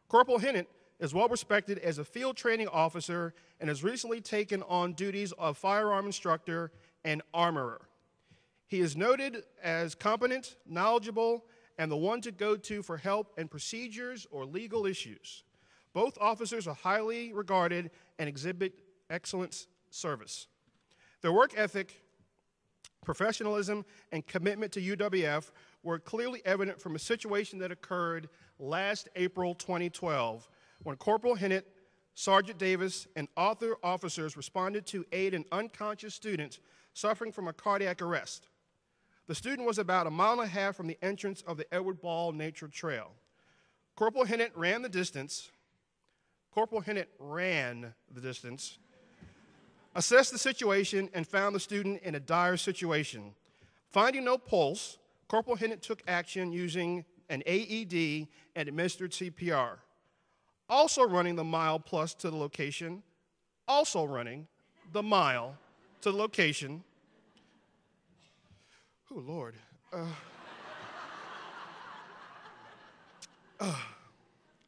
Corporal Hennett is well respected as a field training officer and has recently taken on duties of firearm instructor and armorer. He is noted as competent, knowledgeable, and the one to go to for help and procedures or legal issues. Both officers are highly regarded and exhibit excellent service. Their work ethic, professionalism, and commitment to UWF were clearly evident from a situation that occurred last April 2012 when Corporal Hinnett, Sergeant Davis, and other officers responded to aid an unconscious student suffering from a cardiac arrest. The student was about 1.5 miles from the entrance of the Edward Ball Nature Trail. Corporal Hinnett ran the distance, assessed the situation, and found the student in a dire situation. Finding no pulse, Corporal Hinnett took action using an AED and administered CPR. Also running the mile plus to the location, oh, Lord.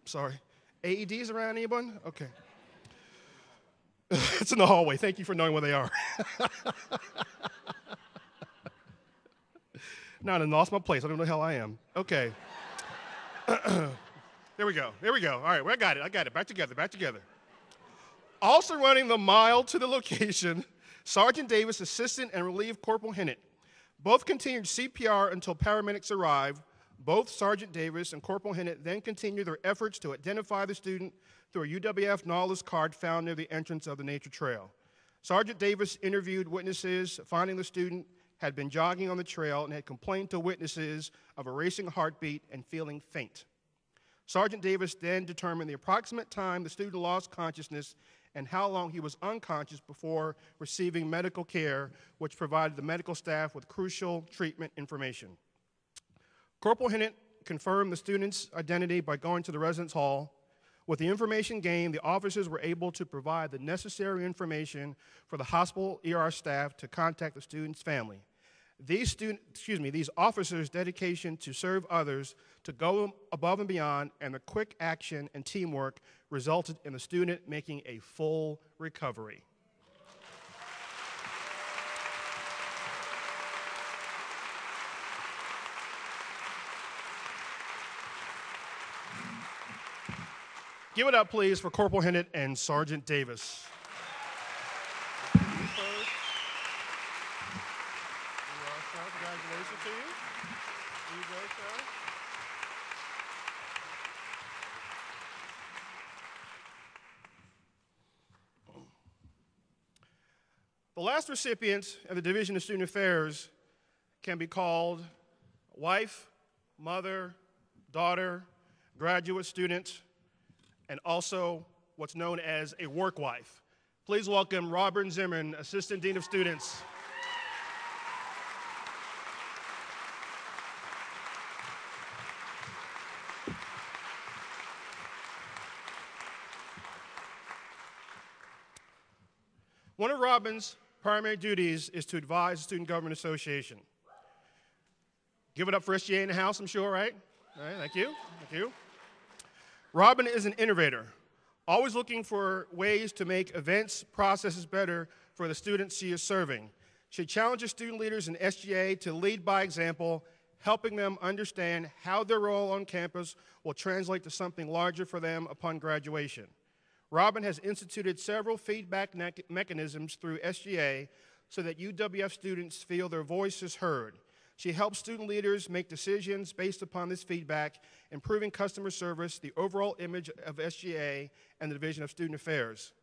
Sorry. AEDs around anyone? Okay. It's in the hallway. Thank you for knowing where they are. Now I lost my place. I don't know who the hell I am. Okay. There we go. All right, well, I got it. Back together. Also running the mile to the location, Sergeant Davis assisted and relieved Corporal Hinnett. Both continued CPR until paramedics arrived. Both Sergeant Davis and Corporal Hinnett then continued their efforts to identify the student through a UWF Nautilus card found near the entrance of the nature trail. Sergeant Davis interviewed witnesses, finding the student had been jogging on the trail and had complained to witnesses of a racing heartbeat and feeling faint. Sergeant Davis then determined the approximate time the student lost consciousness and how long he was unconscious before receiving medical care, which provided the medical staff with crucial treatment information. Corporal Hinnett confirmed the student's identity by going to the residence hall. With the information gained, the officers were able to provide the necessary information for the hospital ER staff to contact the student's family. These officers' dedication to serve others, to go above and beyond, and the quick action and teamwork resulted in the student making a full recovery. Give it up, please, for Corporal Hinnett and Sergeant Davis. Congratulations to you. Here you go, sir. The last recipient of the Division of Student Affairs can be called wife, mother, daughter, graduate student, and also what's known as a work wife. Please welcome Robin Zimmerman, Assistant Dean of Students. One of Robin's primary duties is to advise the Student Government Association. Give it up for SGA in the house, I'm sure, right? All right, thank you. Robin is an innovator, always looking for ways to make events, processes better for the students she is serving. She challenges student leaders in SGA to lead by example, helping them understand how their role on campus will translate to something larger for them upon graduation. Robin has instituted several feedback mechanisms through SGA so that UWF students feel their voice is heard. She helps student leaders make decisions based upon this feedback, improving customer service, the overall image of SGA, and the Division of Student Affairs.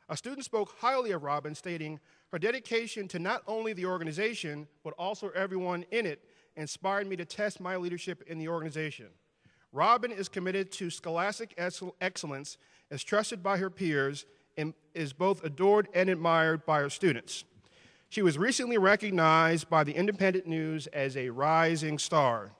A student spoke highly of Robin, stating, "Her dedication to not only the organization, but also everyone in it, inspired me to test my leadership in the organization." Robin is committed to scholastic excellence, is trusted by her peers, and is both adored and admired by her students. She was recently recognized by the Independent News as a rising star.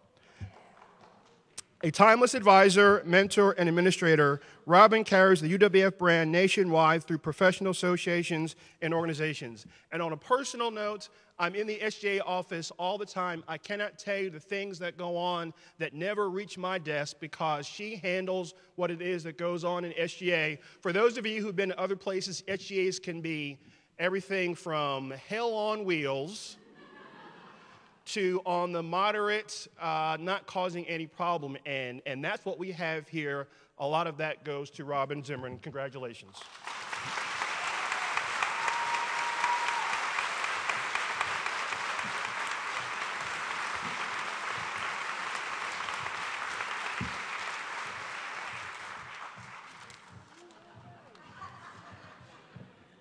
A timeless advisor, mentor, and administrator, Robin carries the UWF brand nationwide through professional associations and organizations. And on a personal note, I'm in the SGA office all the time. I cannot tell you the things that go on that never reach my desk because she handles what it is that goes on in SGA. For those of you who've been to other places, SGAs can be everything from hell on wheels to on the moderate, not causing any problem end. And that's what we have here. A lot of that goes to Robin Zimmerman. Congratulations.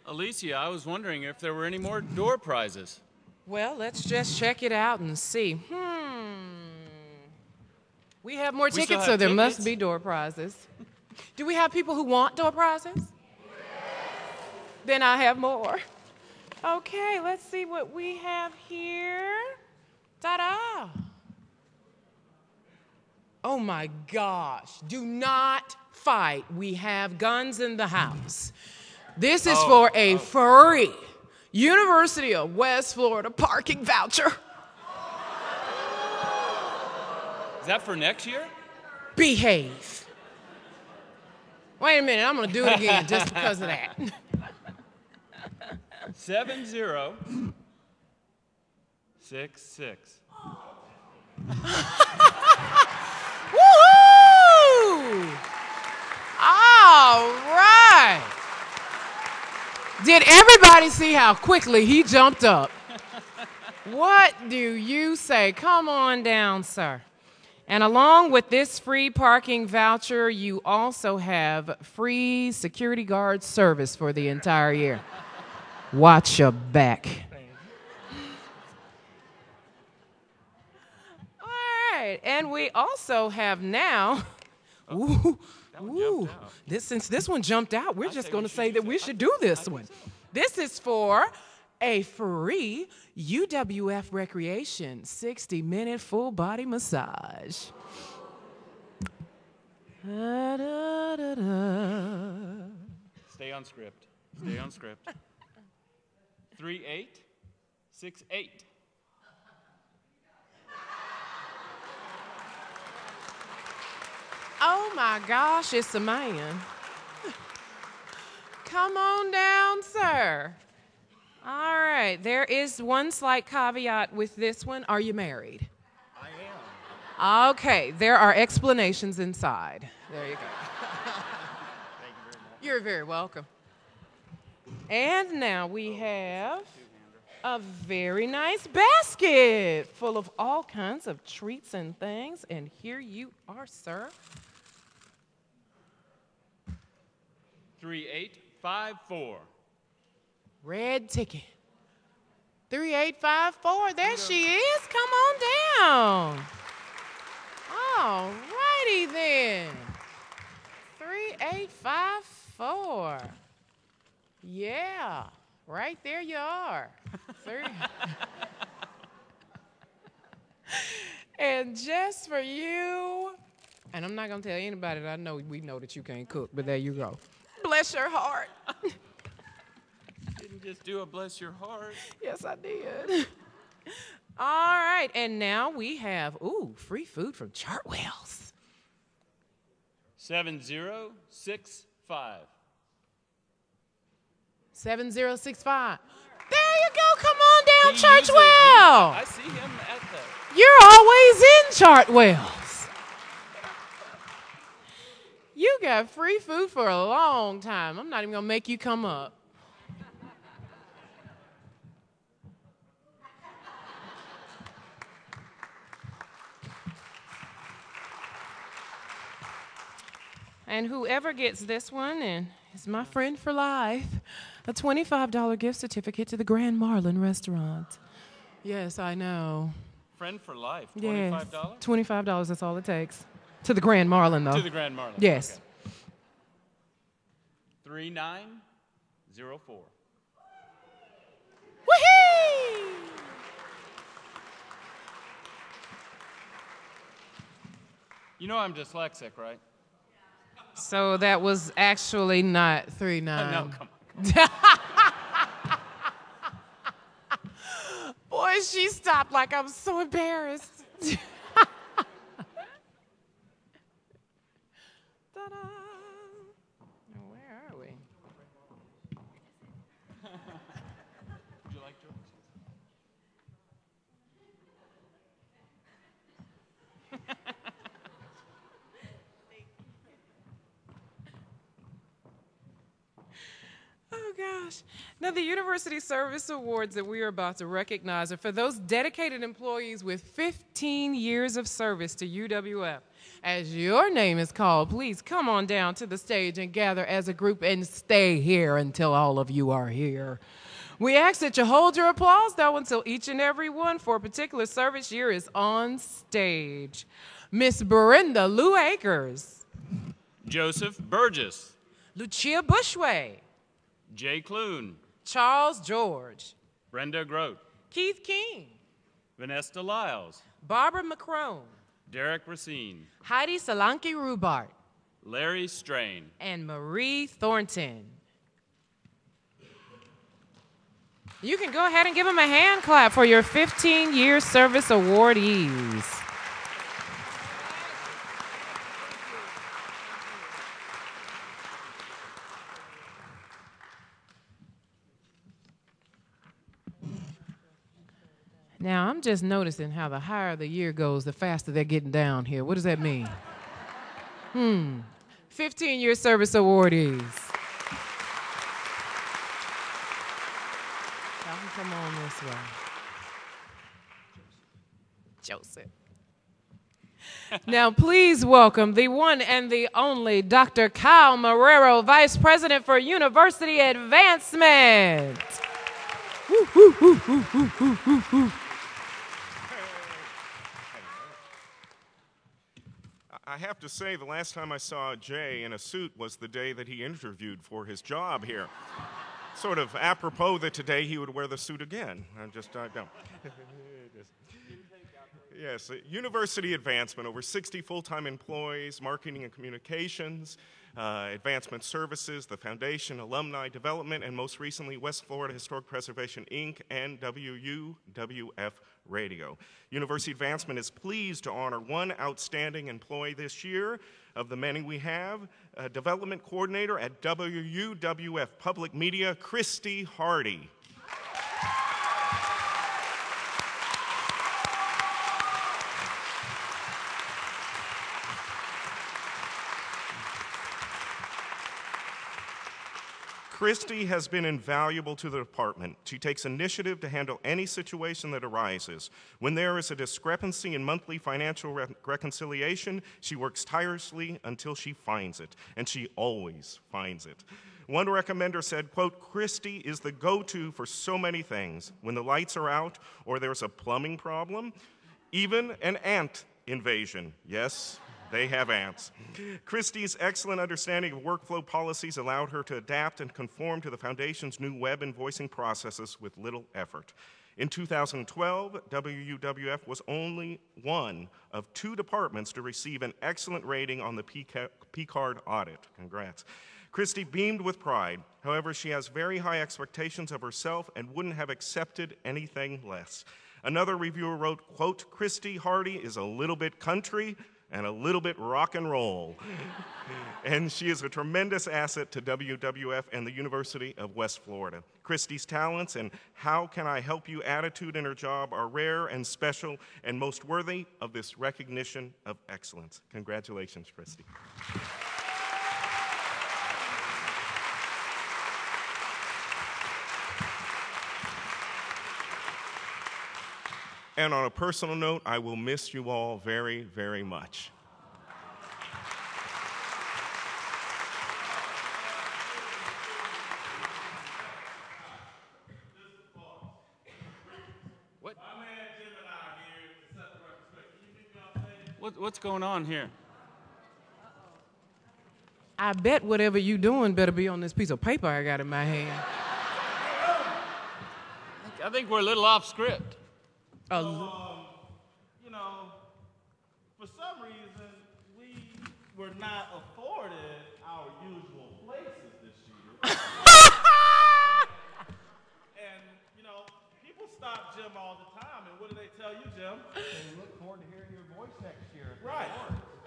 Alicia, I was wondering if there were any more door prizes. Well, let's just check it out and see. We have more still tickets, have so there must tickets? be door prizes. Do we have people who want door prizes? Yes. Then I have more. Okay, let's see what we have here. Ta-da! Oh my gosh, do not fight. We have guns in the house. This is for a free University of West Florida parking voucher. Is that for next year? Behave. Wait a minute, I'm gonna do it again just because of that. 7066. Woohoo! All right. Did everybody see how quickly he jumped up? What do you say? Come on down, sir. And along with this free parking voucher, you also have free security guard service for the entire year. Watch your back. All right, and we also have now. Since this one jumped out, we're just going to say that we should do this one. This is for a free UWF Recreation 60-minute full body massage. Stay on script. Stay on script. 3868. Oh my gosh, it's a man. Come on down, sir. All right, there is one slight caveat with this one. Are you married? I am. Okay, there are explanations inside. There you go. Thank you very much. You're very welcome. And now we have a very nice basket full of all kinds of treats and things. And here you are, sir. 3854. Red ticket. 3854. There she is. Come on down. All righty then. 3854. Yeah. Right there you are. And just for you, and I'm not going to tell anybody that I know we know that you can't cook, but there you go. Bless your heart. Didn't just do a bless your heart. Yes, I did. All right, and now we have, free food from Chartwell's. 7065. 7065. There you go. Come on down, I Chartwell. see him at the... You're always in Chartwell's. You got free food for a long time. I'm not even going to make you come up. And whoever gets this one is my friend for life. A $25 gift certificate to the Grand Marlin restaurant. Yes, I know. Friend for life, $25? Yes, $25, that's all it takes. To the Grand Marlin, though. To the Grand Marlin. Yes. Okay. 3904. Whee! You know I'm dyslexic, right? So that was actually not 39. No, come on. Boy, she stopped like I'm so embarrassed. Ta-da! Where are we? Would you like yours? gosh. Now, the University Service Awards that we are about to recognize are for those dedicated employees with 15 years of service to UWF. As your name is called, please come on down to the stage and gather as a group and stay here until all of you are here. We ask that you hold your applause, though, until each and every one for a particular service year is on stage. Miss Brenda Lou Akers. Joseph Burgess. Lucia Bushway. Jay Clune. Charles George. Brenda Grote. Keith King. Vanessa Lyles. Barbara McCrone. Derek Racine. Heidi Solanke Rubart. Larry Strain. And Marie Thornton. You can go ahead and give them a hand clap for your 15-year service awardees. Now, I'm just noticing how the higher the year goes, the faster they're getting down here. What does that mean? 15-year service awardees. Y'all can come on this way. Joseph. Now, please welcome the one and the only Dr. Kyle Marrero, Vice President for University Advancement. Woo, woo, woo, woo, woo, woo, woo, woo. I have to say, the last time I saw Jay in a suit was the day that he interviewed for his job here. Sort of apropos that today he would wear the suit again. I don't. Yes, University Advancement, over 60 full-time employees, marketing and communications, advancement services, the foundation, alumni development, and most recently, West Florida Historic Preservation, Inc., and WUWF Radio. University Advancement is pleased to honor one outstanding employee this year of the many we have, Development Coordinator at WUWF Public Media, Christy Hardy. Christy has been invaluable to the department. She takes initiative to handle any situation that arises. When there is a discrepancy in monthly financial reconciliation, she works tirelessly until she finds it, and she always finds it. One recommender said, quote, Christy is the go-to for so many things. When the lights are out or there's a plumbing problem, even an ant invasion. Yes, they have ants. Christy's excellent understanding of workflow policies allowed her to adapt and conform to the Foundation's new web invoicing processes with little effort. In 2012, WUWF was only one of 2 departments to receive an excellent rating on the P-card audit. Congrats. Christy beamed with pride. However, she has very high expectations of herself and wouldn't have accepted anything less. Another reviewer wrote, quote, Christy Hardy is a little bit country and a little bit rock and roll. And she is a tremendous asset to WWF and the University of West Florida. Christy's talents and how can I help you attitude in her job are rare and special and most worthy of this recognition of excellence. Congratulations, Christy. And on a personal note, I will miss you all very, very much. What's going on here? I bet whatever you doing better be on this piece of paper I got in my hand. I think we're a little off script. You know, for some reason, we were not afforded our usual places this year. And, you know, people stop Jim all the time, and what do they tell you, Jim? They look forward to hearing your voice next year. Right.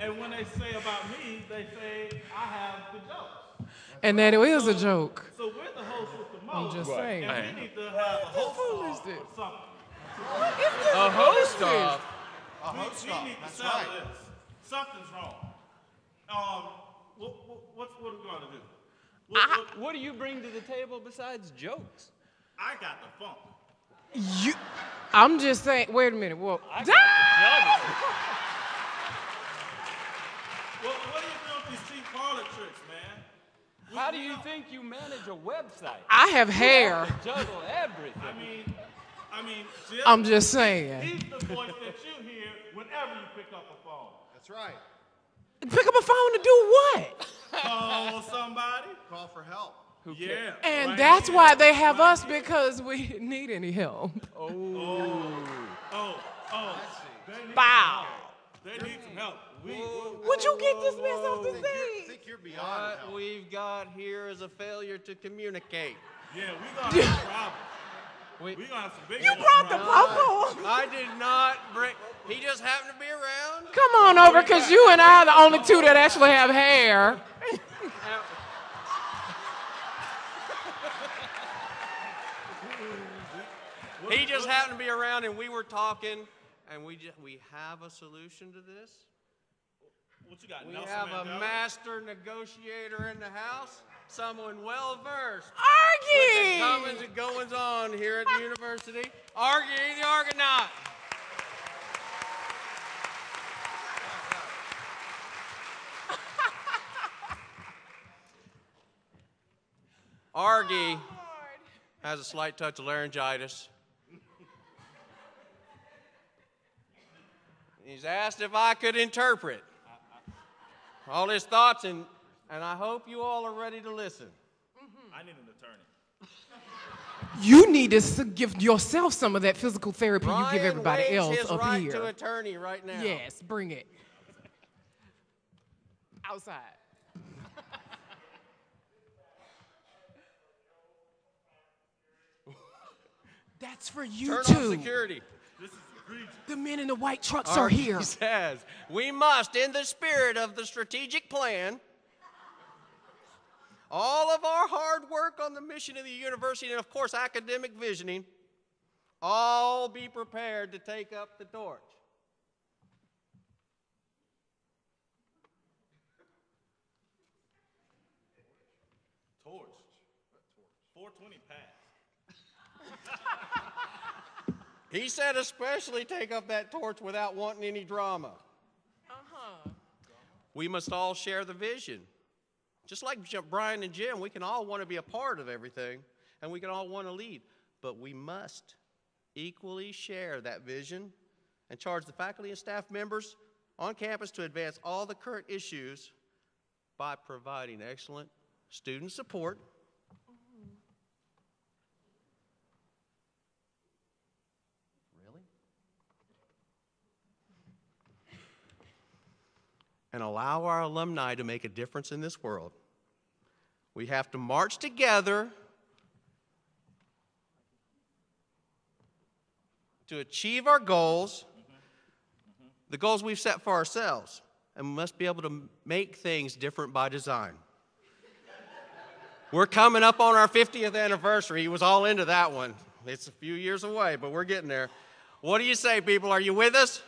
And when they say about me, they say I have the jokes. And that is a joke. So we're the host with the most. I'm just saying. And we need to have a host off or something. A host off? A host off, that's right. Something's wrong. What are we going to do? What do you bring to the table besides jokes? I got the funk. I'm just saying, wait a minute. Well, Well, what are you doing with these cheap parlor tricks, man? How do you think you manage a website? I have hair. You juggle everything. I mean, Jim, I'm just saying. He's the voice that you hear whenever you pick up a phone. That's right. Pick up a phone to do what? Call somebody. Call for help. Yeah. And right that's here. why they have Right us, here. because we need any help. Oh. They need Bow. some help. They need some help. Would you get this mess off the I stage? think you're beyond help. What we've got here is a failure to communicate. Yeah, we gonna have some problems. We gonna have some big You brought the popcorn. I did not bring. He just happened to be around. Come on over, because you and I are the only two that actually have hair. He just happened to be around, and we were talking, and we have a solution to this. What you got? We Nelson have a Mandela? master negotiator in the house, someone well versed Argy! with the comings and goings on here at the university. Argy, the Argonaut. Argy has a slight touch of laryngitis. He's asked if I could interpret all his thoughts, and I hope you all are ready to listen. I need an attorney. You need to give yourself some of that physical therapy you give everybody Ryan else waives his up right here. to attorney right now. Yes, bring it. Outside. That's for you Turn too. off security. This is egregious. The men in the white trucks are Argy here. says, we must, in the spirit of the strategic plan, all of our hard work on the mission of the university and, of course, academic visioning, all be prepared to take up the torch. Torch. 420 pass. He said especially take up that torch without wanting any drama. We must all share the vision. Just like Brian and Jim, we can all want to be a part of everything, and we can all want to lead. But we must equally share that vision and charge the faculty and staff members on campus to advance all the current issues by providing excellent student support, and allow our alumni to make a difference in this world. We have to march together to achieve our goals, the goals we've set for ourselves, and we must be able to make things different by design. We're coming up on our 50th anniversary. He was all into that one. It's a few years away, but we're getting there. What do you say, people? Are you with us?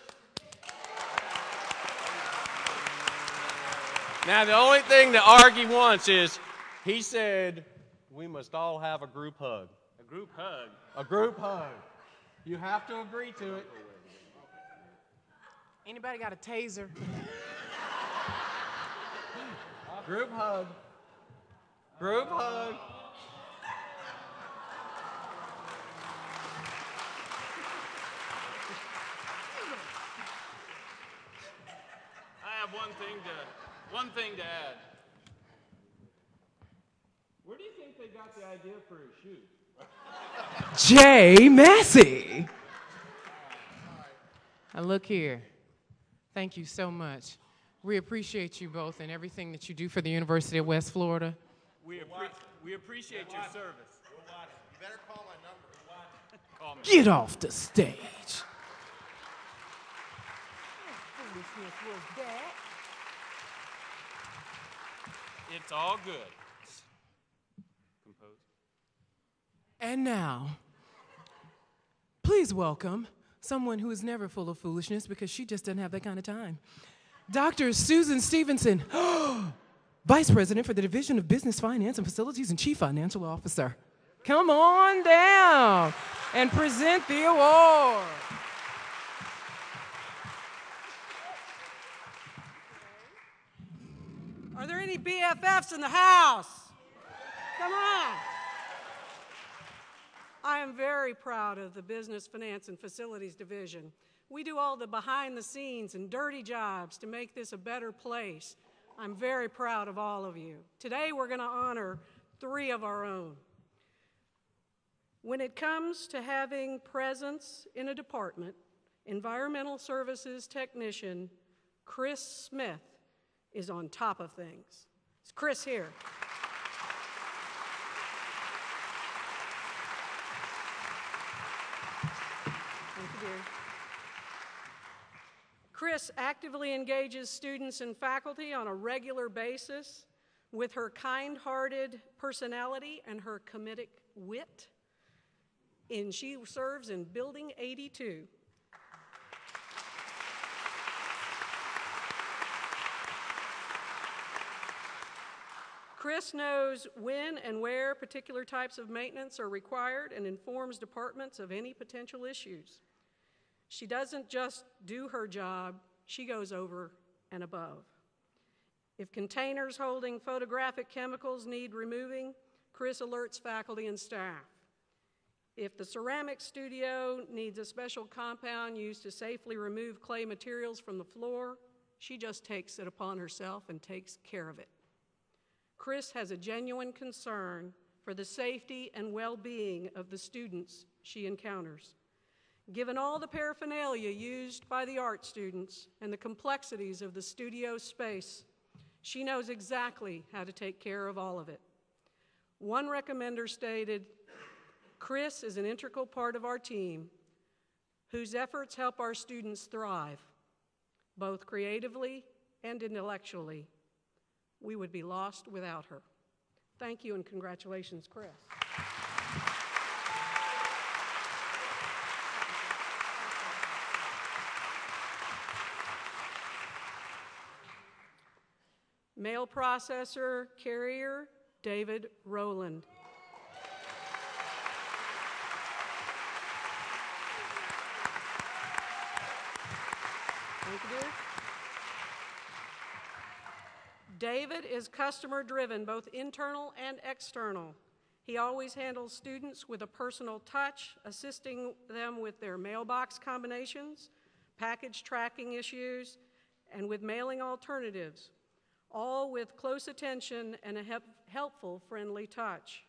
Now, the only thing that Argy wants is, he said, we must all have a group hug. A group hug. A group hug. You have to agree to it. Anybody got a taser? Group hug. Group hug. I have one thing to add. Where do you think they got the idea for his shoes? Jay Massey. Now look here. Thank you so much. We appreciate you both and everything that you do for the University of West Florida. We appreciate your service. You better call my number. Call me. Get off the stage. It's all good. Compose. And now, please welcome someone who is never full of foolishness because she just doesn't have that kind of time. Dr. Susan Stevenson. Vice President for the Division of Business Finance and Facilities and Chief Financial Officer. Come on down and present the award. Are there any BFFs in the house? Come on. I am very proud of the Business Finance and Facilities Division. We do all the behind the scenes and dirty jobs to make this a better place. I'm very proud of all of you. Today we're going to honor 3 of our own. When it comes to having presence in a department, Environmental Services Technician Chris Smith is on top of things. Is Chris here? Thank you, dear. Chris actively engages students and faculty on a regular basis with her kind-hearted personality and her comedic wit. And she serves in Building 82. Chris knows when and where particular types of maintenance are required and informs departments of any potential issues. She doesn't just do her job, she goes over and above. If containers holding photographic chemicals need removing, Chris alerts faculty and staff. If the ceramic studio needs a special compound used to safely remove clay materials from the floor, she just takes it upon herself and takes care of it. Chris has a genuine concern for the safety and well-being of the students she encounters. Given all the paraphernalia used by the art students and the complexities of the studio space, she knows exactly how to take care of all of it. One recommender stated, "Chris is an integral part of our team whose efforts help our students thrive, both creatively and intellectually. We would be lost without her." Thank you and congratulations, Chris. Mail processor carrier David Rowland. Thank you, dear. David is customer-driven, both internal and external. He always handles students with a personal touch, assisting them with their mailbox combinations, package tracking issues, and with mailing alternatives, all with close attention and a helpful, friendly touch.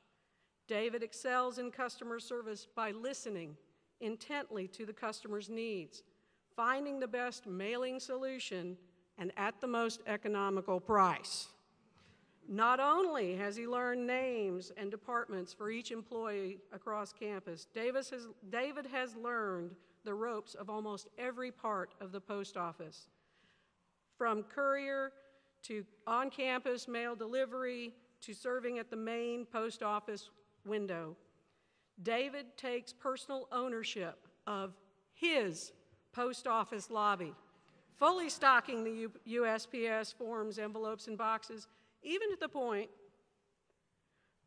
David excels in customer service by listening intently to the customer's needs, finding the best mailing solution, and at the most economical price. Not only has he learned names and departments for each employee across campus, David has learned the ropes of almost every part of the post office, from courier to on-campus mail delivery to serving at the main post office window. David takes personal ownership of his post office lobby, fully stocking the USPS forms, envelopes, and boxes, even to the point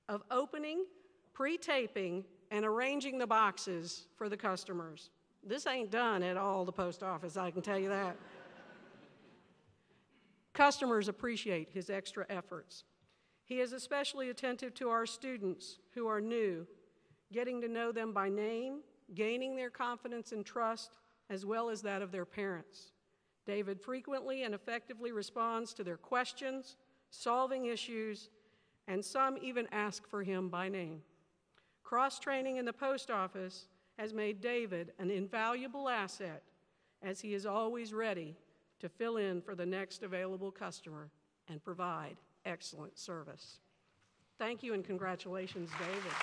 of opening, pre-taping, and arranging the boxes for the customers. This ain't done at all the post office, I can tell you that. Customers appreciate his extra efforts. He is especially attentive to our students who are new, getting to know them by name, gaining their confidence and trust, as well as that of their parents. David frequently and effectively responds to their questions, solving issues, and some even ask for him by name. Cross-training in the post office has made David an invaluable asset, as he is always ready to fill in for the next available customer and provide excellent service. Thank you and congratulations, David.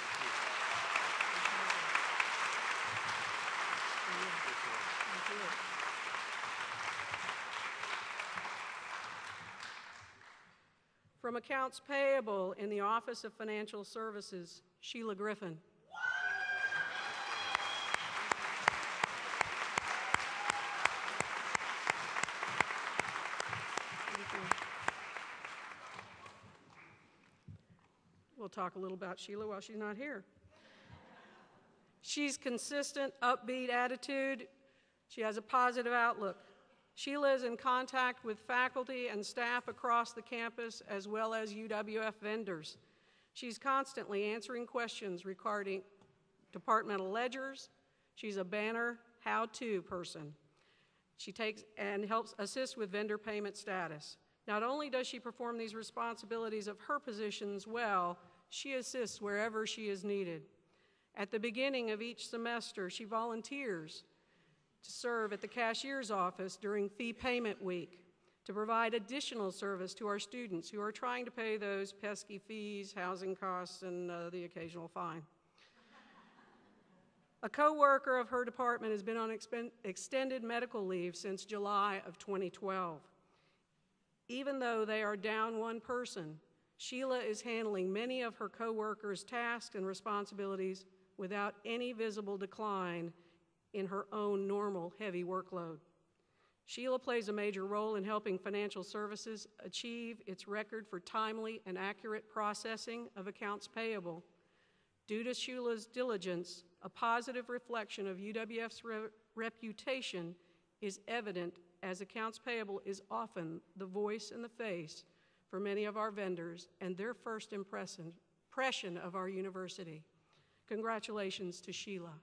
From Accounts Payable in the Office of Financial Services, Sheila Griffin. We'll talk a little about Sheila while she's not here. She's consistent, upbeat attitude. She has a positive outlook. Sheila is in contact with faculty and staff across the campus as well as UWF vendors. She's constantly answering questions regarding departmental ledgers. She's a banner how-to person. She takes and helps assist with vendor payment status. Not only does she perform these responsibilities of her positions well, she assists wherever she is needed. At the beginning of each semester, she volunteers to serve at the cashier's office during fee payment week to provide additional service to our students who are trying to pay those pesky fees, housing costs, and the occasional fine. A co-worker of her department has been on extended medical leave since July of 2012. Even though they are down one person, Sheila is handling many of her co-workers' tasks and responsibilities without any visible decline in her own normal heavy workload. Sheila plays a major role in helping financial services achieve its record for timely and accurate processing of accounts payable. Due to Sheila's diligence, a positive reflection of UWF's reputation is evident, as accounts payable is often the voice and the face for many of our vendors and their first impression of our university. Congratulations to Sheila.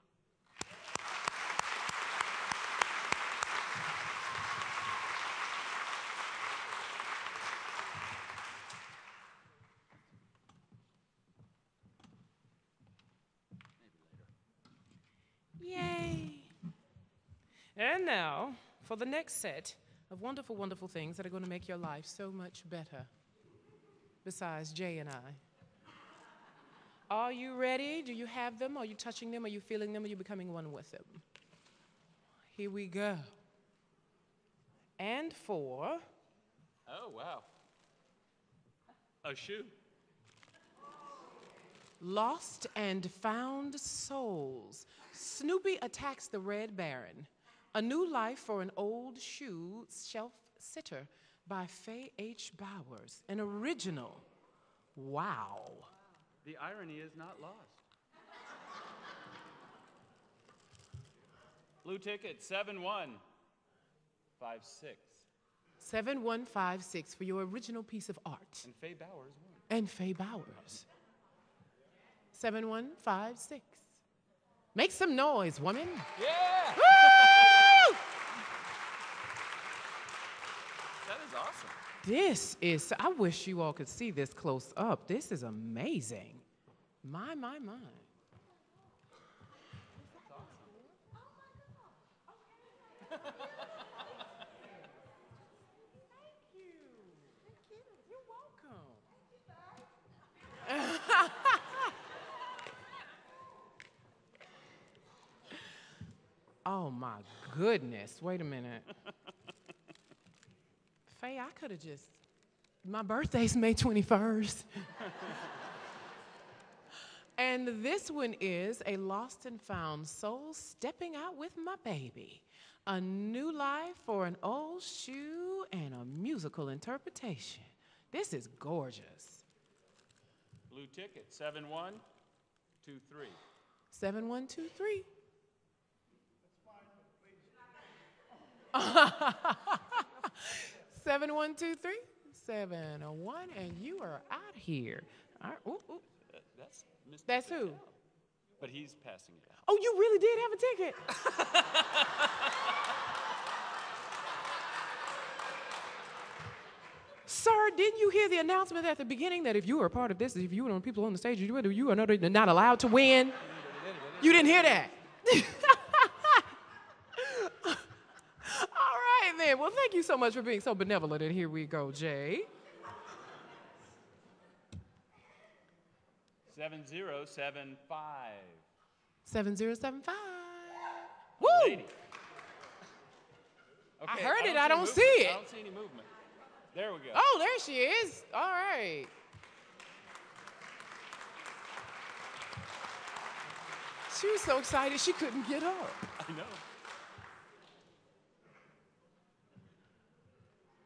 Yay! And now, for the next set of wonderful, wonderful things that are going to make your life so much better, besides Jay and I. Are you ready? Do you have them? Are you touching them? Are you feeling them? Are you becoming one with them? Here we go. And for... Oh, wow. A shoe. Lost and Found Souls. Snoopy Attacks the Red Baron. A New Life for an Old Shoe Shelf Sitter by Faye H. Bowers. An original. Wow. The irony is not lost. Blue ticket, 7156. 7156 for your original piece of art. And Faye Bowers won. And Faye Bowers. 7156. Make some noise, woman. Yeah! Woo! That is awesome. This is, I wish you all could see this close up. This is amazing. My, my, my. Oh my goodness, wait a minute. Faye, I could have just, my birthday's May 21st. And this one is A Lost and Found Soul Stepping Out with My Baby. A New Life for an Old Shoe and a Musical Interpretation. This is gorgeous. Blue ticket, 7123. 7123. 7123, 701, and you are out here. All right. Ooh, ooh. That's Mr. That's who? But he's passing it out. Oh, you really did have a ticket. Sir, didn't you hear the announcement at the beginning that if you were a part of this, if you were one of the people on the stage, you are not allowed to win? You didn't hear that? All right, then. Well, thank you so much for being so benevolent. And here we go, Jay. 7075. 7075. Woo! Lady. I Okay, heard it. don't I see don't movement. see it. I don't see any movement. There we go. Oh, there she is. All right. She was so excited she couldn't get up. I know.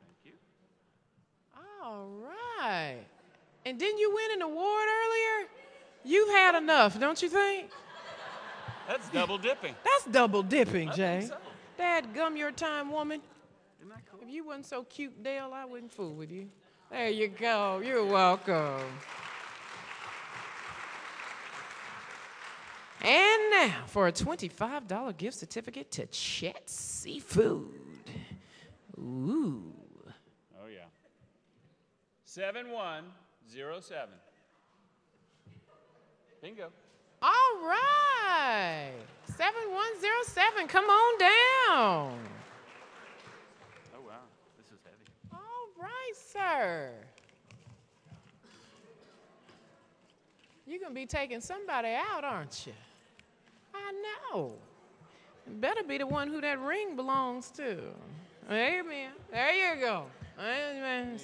Thank you. All right. And didn't you win an award earlier? You've had enough, don't you think? That's double dipping. That's double dipping, I Jay. think so. Dad, gum your time, woman. Isn't that cool? If you wasn't so cute, Dale, I wouldn't fool with you. There you go. You're welcome. And now for a $25 gift certificate to Chet's Seafood. Ooh. Oh, yeah. 7107. Bingo. All right. 7107, come on down. Oh, wow. This is heavy. All right, sir. You're going to be taking somebody out, aren't you? I know. It better be the one who that ring belongs to. Amen. There you go. Amen.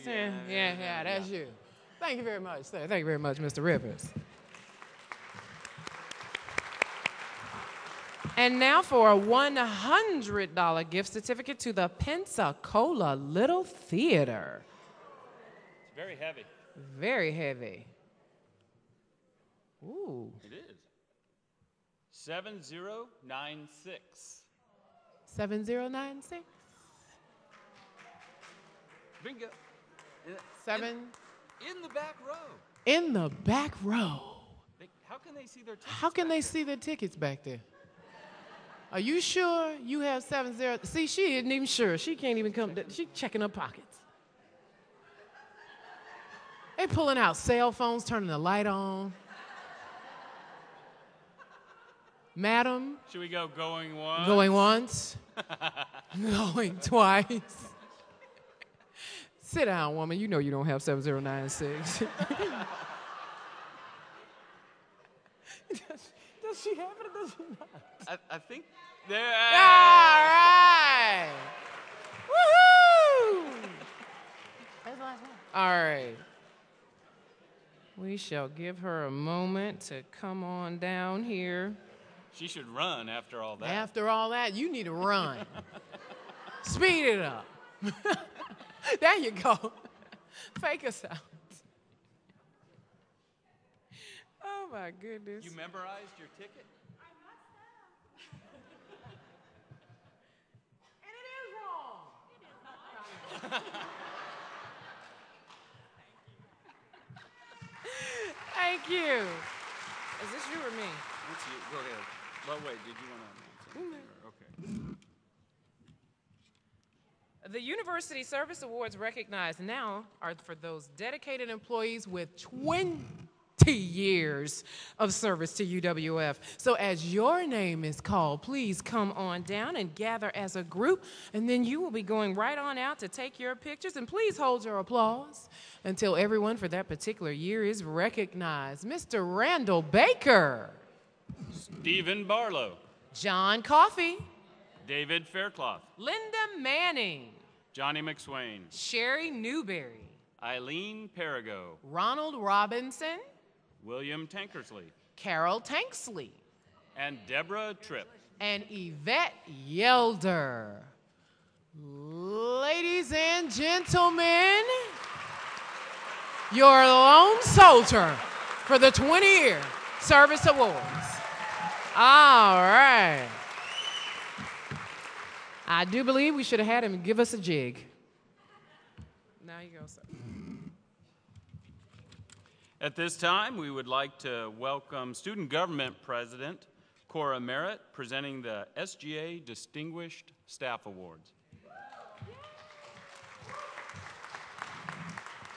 Yeah, that's you. Thank you very much, sir. Thank you very much, Mr. Rivers. And now for a $100 gift certificate to the Pensacola Little Theater. It's very heavy. Very heavy. Ooh. It is. 7096. 7096. Bingo. Seven. In the back row. In the back row. How can they see their tickets? How can they see their tickets back there? Are you sure you have 70? See, she isn't even sure. She can't even come. She's checking her pockets. They pulling out cell phones, turning the light on. Madam. Should we go going once? Going once. Going twice. Sit down, woman. You know you don't have 7096. Does she have it or does she not? I think there. All right. Woohoo! That's the last one. All right. We shall give her a moment to come on down here. She should run after all that. After all that, you need to run. Speed it up. There you go. Fake us out. Oh, my goodness. You memorized your ticket? And it is wrong. Thank you. Is this you or me? It's you. Go ahead. Well, wait, did you want to? Okay. The University Service Awards recognized now are for those dedicated employees with 20 years of service to UWF. So as your name is called, please come on down and gather as a group, and then you will be going right on out to take your pictures, and please hold your applause until everyone for that particular year is recognized. Mr. Randall Baker. Stephen Barlow. John Coffey. David Faircloth. Linda Manning. Johnny McSwain. Sherry Newberry. Eileen Perigo. Ronald Robinson. William Tankersley. Carol Tanksley. And Deborah Tripp. And Yvette Yelder. Ladies and gentlemen, your lone soldier for the 20-year Service Awards. All right. I do believe we should have had him give us a jig. Now you go, sir. At this time, we would like to welcome Student Government President Cora Merritt, presenting the SGA Distinguished Staff Awards.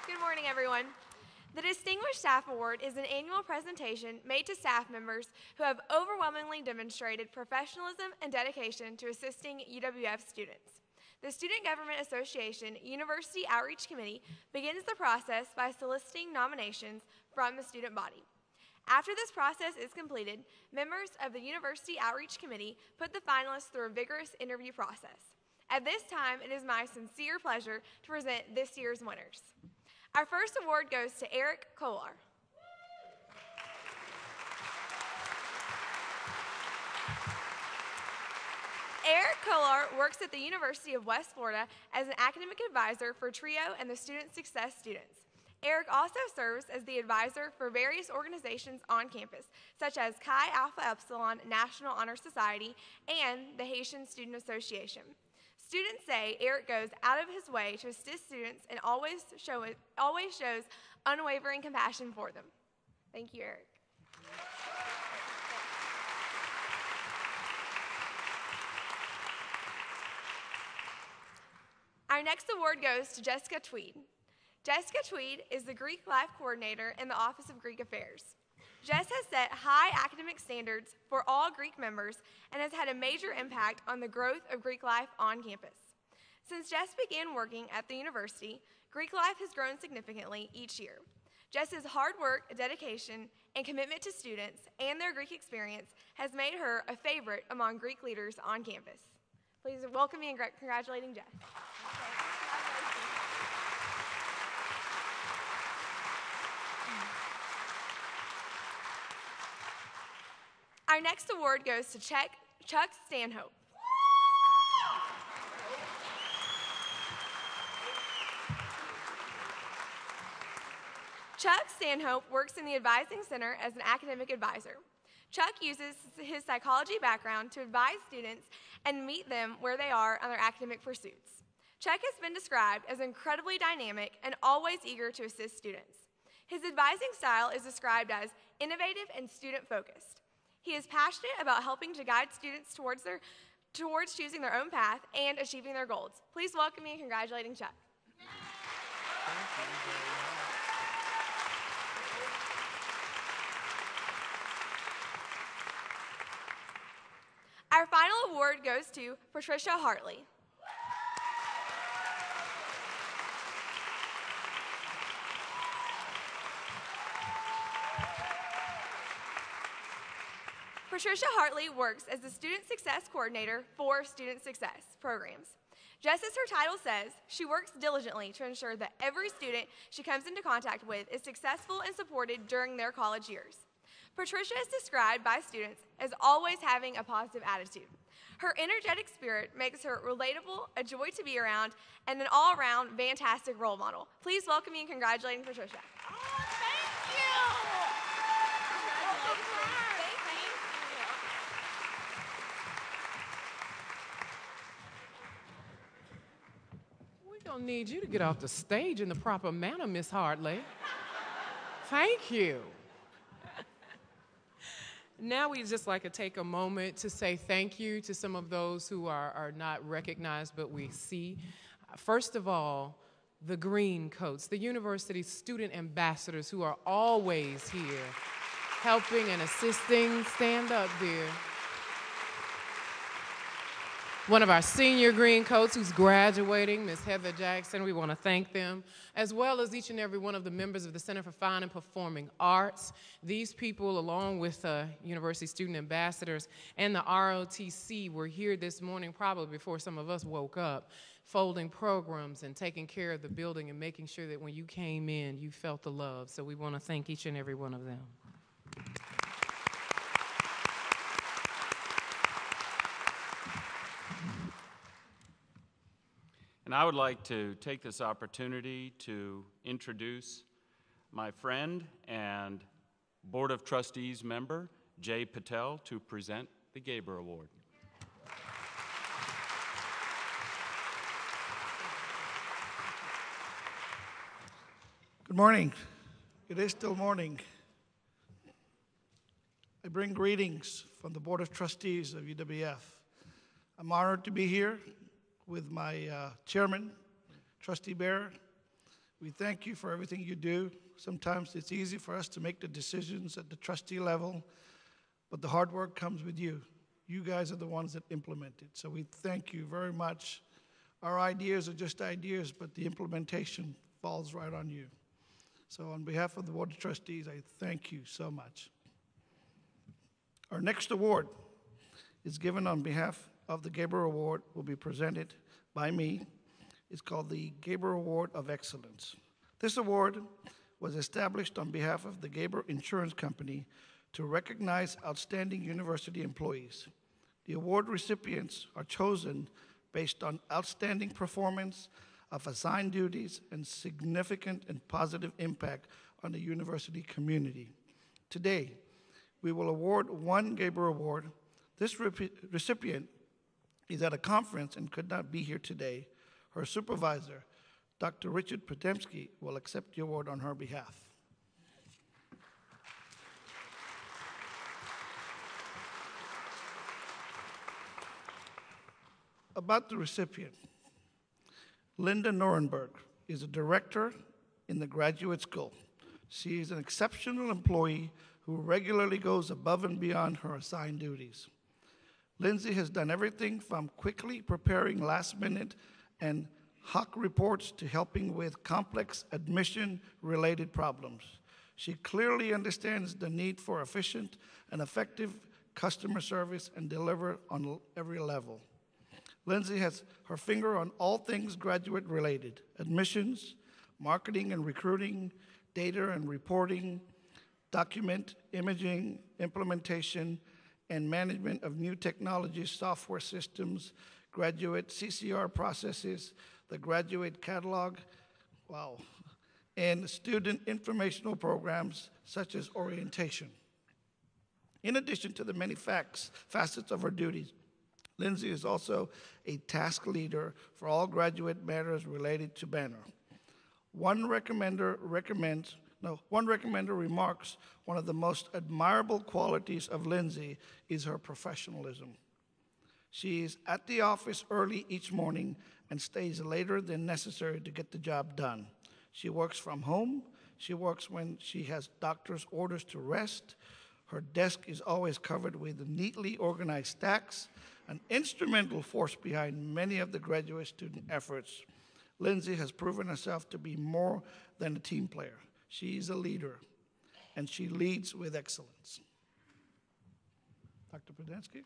Good morning, everyone. The Distinguished Staff Award is an annual presentation made to staff members who have overwhelmingly demonstrated professionalism and dedication to assisting UWF students. The Student Government Association University Outreach Committee begins the process by soliciting nominations from the student body. After this process is completed, members of the University Outreach Committee put the finalists through a vigorous interview process. At this time, it is my sincere pleasure to present this year's winners. Our first award goes to Eric Kolar. Eric Kolar works at the University of West Florida as an academic advisor for TRIO and the Student Success students. Eric also serves as the advisor for various organizations on campus, such as Chi Alpha Epsilon National Honor Society and the Haitian Student Association. Students say Eric goes out of his way to assist students and always shows unwavering compassion for them. Thank you, Eric. Our next award goes to Jessica Tweed. Jessica Tweed is the Greek Life Coordinator in the Office of Greek Affairs. Jess has set high academic standards for all Greek members and has had a major impact on the growth of Greek life on campus. Since Jess began working at the university, Greek life has grown significantly each year. Jess's hard work, dedication, and commitment to students and their Greek experience has made her a favorite among Greek leaders on campus. Please welcome me and congratulating Jess. Our next award goes to Chuck Stanhope. Chuck Stanhope works in the Advising Center as an academic advisor. Chuck uses his psychology background to advise students and meet them where they are on their academic pursuits. Chuck has been described as incredibly dynamic and always eager to assist students. His advising style is described as innovative and student-focused. He is passionate about helping to guide students towards choosing their own path and achieving their goals. Please welcome me and congratulating Chuck. Our final award goes to Patricia Hartley. Patricia Hartley works as the Student Success Coordinator for Student Success programs. Just as her title says, she works diligently to ensure that every student she comes into contact with is successful and supported during their college years. Patricia is described by students as always having a positive attitude. Her energetic spirit makes her relatable, a joy to be around, and an all-around fantastic role model. Please welcome me and congratulating Patricia. We don't need you to get off the stage in the proper manner, Miss Hartley. Thank you. Now we'd just like to take a moment to say thank you to some of those who are not recognized, but we see. First of all, the green coats, the university student ambassadors who are always here helping and assisting. Stand up, dear. One of our senior green coats who's graduating, Ms. Heather Jackson, we want to thank them, as well as each and every one of the members of the Center for Fine and Performing Arts. These people, along with university student ambassadors and the ROTC, were here this morning, probably before some of us woke up, folding programs and taking care of the building and making sure that when you came in, you felt the love. So we want to thank each and every one of them. And I would like to take this opportunity to introduce my friend and Board of Trustees member, Jay Patel, to present the Gaber Award. Good morning. It is still morning. I bring greetings from the Board of Trustees of UWF. I'm honored to be here with my chairman, Trustee Bear. We thank you for everything you do. Sometimes it's easy for us to make the decisions at the trustee level, but the hard work comes with you. You guys are the ones that implement it. So we thank you very much. Our ideas are just ideas, but the implementation falls right on you. So on behalf of the Board of Trustees, I thank you so much. Our next award is given on behalf of the Gaber Award, will be presented by me. It's called the Gaber Award of Excellence. This award was established on behalf of the Gaber Insurance Company to recognize outstanding university employees. The award recipients are chosen based on outstanding performance, of assigned duties and significant and positive impact on the university community. Today, we will award one Gaber Award. This recipient is at a conference and could not be here today. Her supervisor, Dr. Richard Podemsky, will accept the award on her behalf. About the recipient, Linda Norenberg is a director in the graduate school. She is an exceptional employee who regularly goes above and beyond her assigned duties. Lindsay has done everything from quickly preparing last-minute and hoc reports to helping with complex admission-related problems. She clearly understands the need for efficient and effective customer service and deliver on every level. Lindsay has her finger on all things graduate-related: admissions, marketing and recruiting, data and reporting, document imaging, implementation, and management of new technology software systems, graduate CCR processes, the graduate catalog, wow, and student informational programs such as orientation. In addition to the many facets of her duties, Lindsay is also a task leader for all graduate matters related to Banner. One recommender remarks one of the most admirable qualities of Lindsay is her professionalism. She is at the office early each morning and stays later than necessary to get the job done. She works from home. She works when she has doctor's orders to rest. Her desk is always covered with neatly organized stacks, an instrumental force behind many of the graduate student efforts. Lindsay has proven herself to be more than a team player. She is a leader, and she leads with excellence. Dr. Podemsky?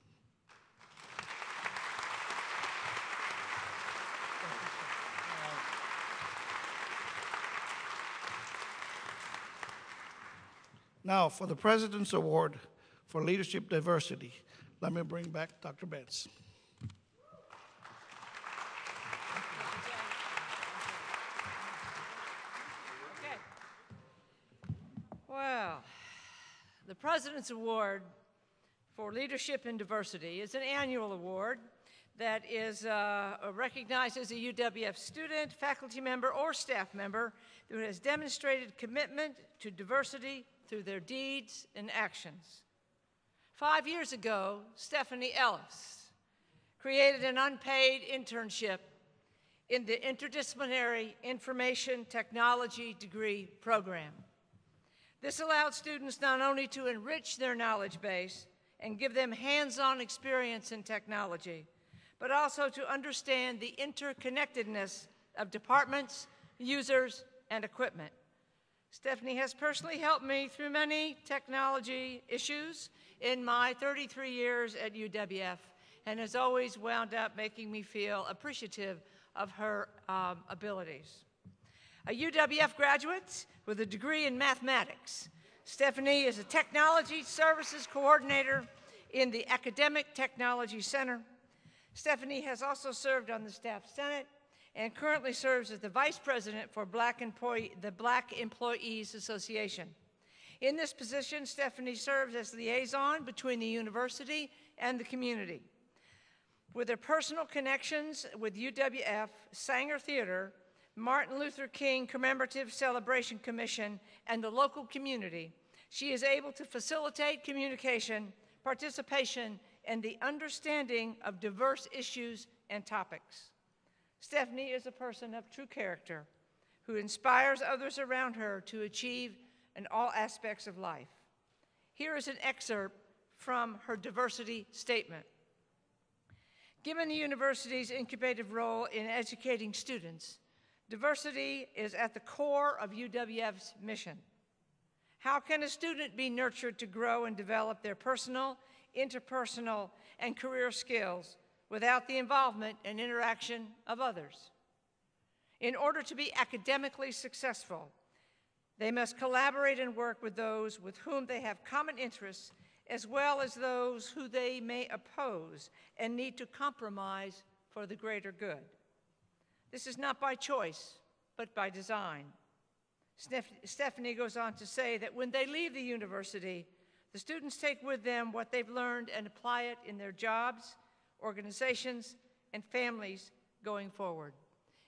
Now, for the President's Award for Leadership Diversity, let me bring back Dr. Betts. Okay. Well, the President's Award for Leadership and Diversity is an annual award that is recognizes a UWF student, faculty member, or staff member who has demonstrated commitment to diversity through their deeds and actions. 5 years ago, Stephanie Ellis created an unpaid internship in the Interdisciplinary Information Technology degree program. This allowed students not only to enrich their knowledge base and give them hands-on experience in technology, but also to understand the interconnectedness of departments, users, and equipment. Stephanie has personally helped me through many technology issues in my 33 years at UWF, and has always wound up making me feel appreciative of her abilities. A UWF graduate with a degree in mathematics, Stephanie is a Technology Services Coordinator in the Academic Technology Center. Stephanie has also served on the Staff Senate and currently serves as the Vice President for the Black Employees Association. In this position, Stephanie serves as liaison between the university and the community. With her personal connections with UWF, Sanger Theater, Martin Luther King Commemorative Celebration Commission, and the local community, she is able to facilitate communication, participation, and the understanding of diverse issues and topics. Stephanie is a person of true character who inspires others around her to achieve in all aspects of life. Here is an excerpt from her diversity statement. Given the university's incubative role in educating students, diversity is at the core of UWF's mission. How can a student be nurtured to grow and develop their personal, interpersonal, and career skills without the involvement and interaction of others? In order to be academically successful, they must collaborate and work with those with whom they have common interests, as well as those who they may oppose and need to compromise for the greater good. This is not by choice, but by design. Stephanie goes on to say that when they leave the university, the students take with them what they've learned and apply it in their jobs, organizations, and families going forward.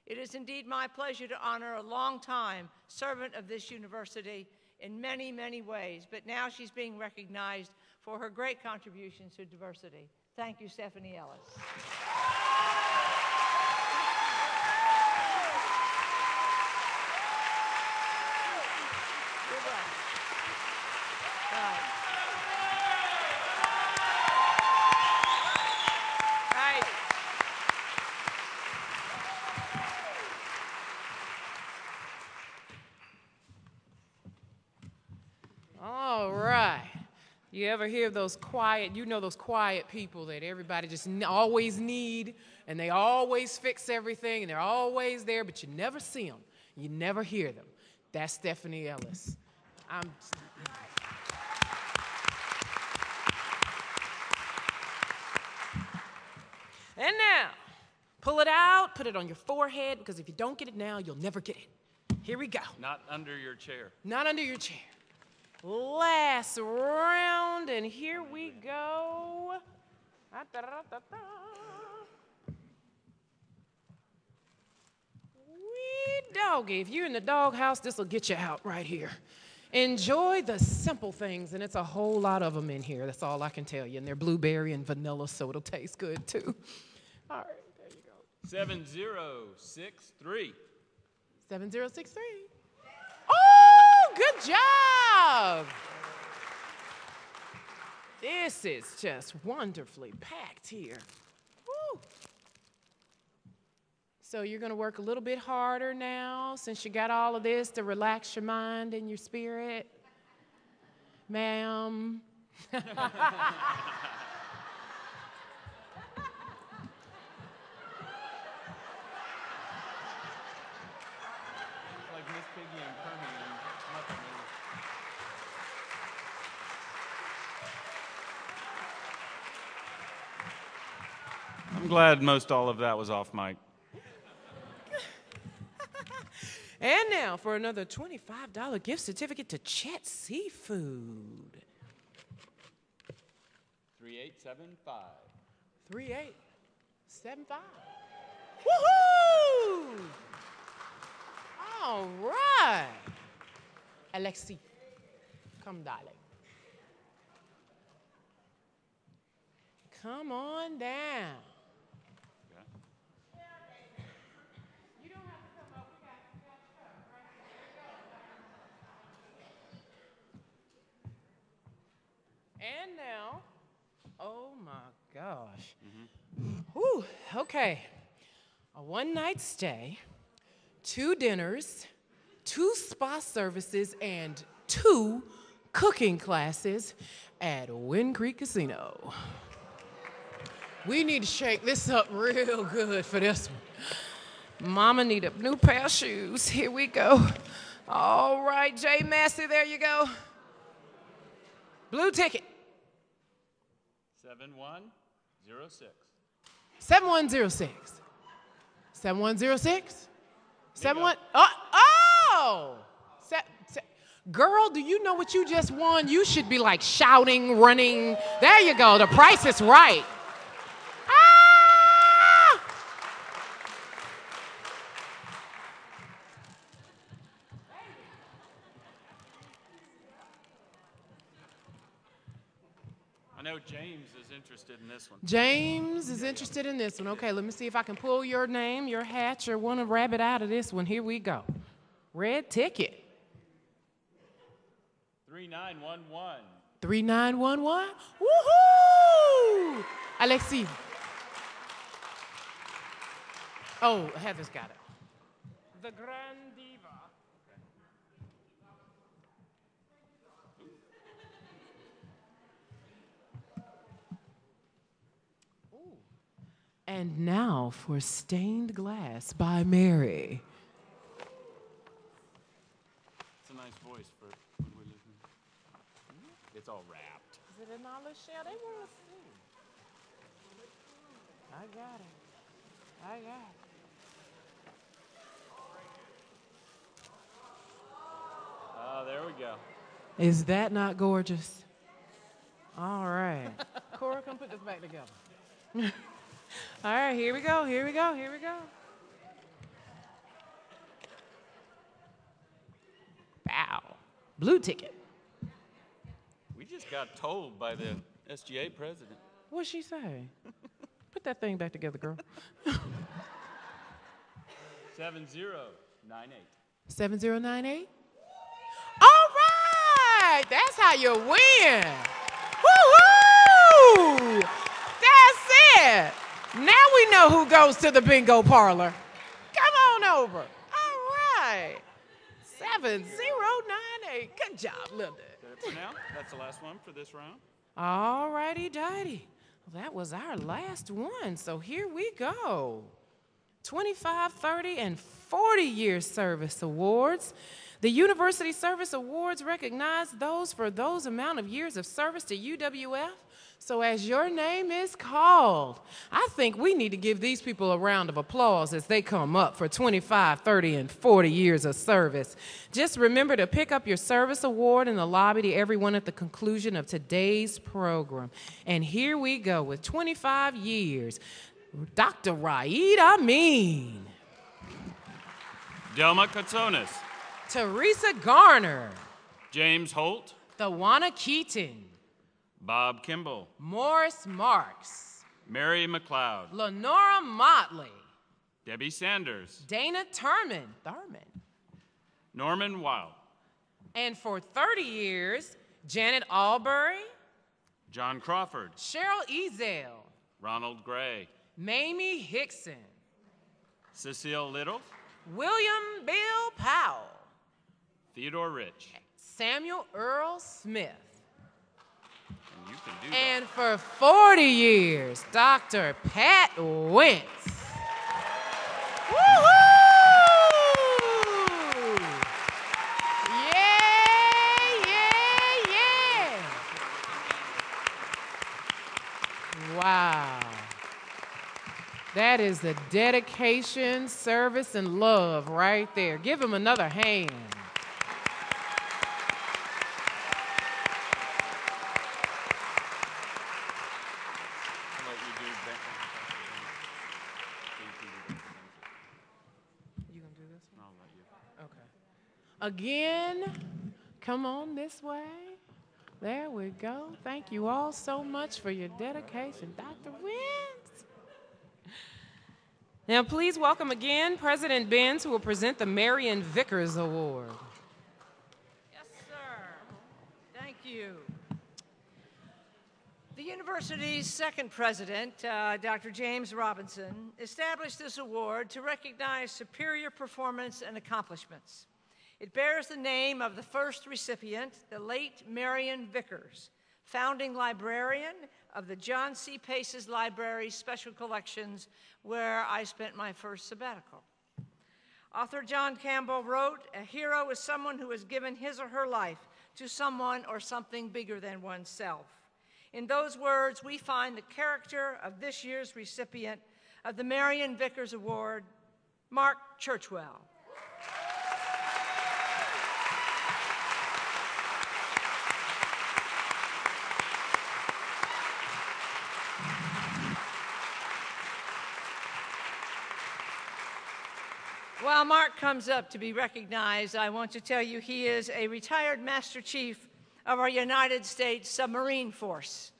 It is indeed my pleasure to honor a longtime servant of this university in many, many ways, but now she's being recognized for her great contributions to diversity. Thank you, Stephanie Ellis. All right. You ever hear those quiet, those quiet people that everybody just always need, and they always fix everything, and they're always there, but you never see them. You never hear them. That's Stephanie Ellis. And now, pull it out, put it on your forehead, because if you don't get it now, you'll never get it. Here we go. Not under your chair. Not under your chair. Last round, and here we go. Wee doggy. If you're in the doghouse, this will get you out right here. Enjoy the simple things, and it's a whole lot of them in here. That's all I can tell you. And they're blueberry and vanilla, so it'll taste good, too. All right, there you go. 7063. 7063. Oh, good job. This is just wonderfully packed here. Woo. So you're going to work a little bit harder now since you got all of this to relax your mind and your spirit. Ma'am. Like Miss Piggy and Kermit and nothing else. I'm glad most all of that was off mic. And now for another $25 gift certificate to Chet Seafood. 3875. 3875. Woohoo! All right. Alexi, come, darling. Come on down. And now, oh my gosh. Whew, okay. A one-night stay, 2 dinners, 2 spa services, and 2 cooking classes at Wind Creek Casino. We need to shake this up real good for this one. Mama need a new pair of shoes. Here we go. All right, Jay Massey, there you go. Blue ticket. 7106. 7106. 7106? 71. Oh! Girl, do you know what you just won? You should be like shouting, running. There you go. The price is right. Ah! I know James is interested in this one. James is interested in this one. Okay, let me see if I can pull your name, your hatch, or want to rabbit out of this one. Here we go. Red ticket. 3911. 3911. Woohoo! Alexi. Oh, Heather's got it. The Grand Diva. And now for Stained Glass by Mary. It's a nice voice for when we listen. It's all wrapped. Is it another shell? They want to sing. I got it. go. Is that not gorgeous? All right. Cora, come put this back together. All right, here we go, here we go, here we go. Bow. Blue ticket. We just got told by the SGA president. What'd she say? Put that thing back together, girl. 7098. 7098? All right! That's how you win. Woo-hoo! That's it. Now we know who goes to the bingo parlor. Come on over. All right. 7098. Good job, Linda. Good for now. That's the last one for this round. All righty, dighty. Well, that was our last one, so here we go. 25, 30, and 40-year service awards. The University Service Awards recognize those for those amount of years of service to UWF. So as your name is called, I think we need to give these people a round of applause as they come up for 25, 30, and 40 years of service. Just remember to pick up your service award in the lobby to everyone at the conclusion of today's program. And here we go with 25 years. Dr. Raid Amin. Delma Katsonis. Teresa Garner. James Holt. Thawana Keaton. Bob Kimball. Morris Marks. Mary McLeod. Lenora Motley. Debbie Sanders. Dana Thurman. Norman Wild. And for 30 years, Janet Albury. John Crawford. Cheryl Ezel. Ronald Gray. Mamie Hickson. Cecile Little. William Bill Powell. Theodore Rich. Samuel Earl Smith. And you can do that. And for 40 years, Dr. Pat Wentz. Woohoo! Yeah, yeah, yeah. Wow. That is the dedication, service, and love right there. Give him another hand. Again, come on this way. There we go. Thank you all so much for your dedication, Dr. Wentz. Now, please welcome again President Benz, who will present the Marion Vickers Award. Yes, sir. Thank you. The university's second president, Dr. James Robinson, established this award to recognize superior performance and accomplishments. It bears the name of the first recipient, the late Marion Vickers, founding librarian of the John C. Pace's Library Special Collections, where I spent my first sabbatical. Author John Campbell wrote, "A hero is someone who has given his or her life to someone or something bigger than oneself." In those words, we find the character of this year's recipient of the Marion Vickers Award, Mark Churchwell. While Mark comes up to be recognized, I want to tell you he is a retired Master Chief of our United States Submarine Force.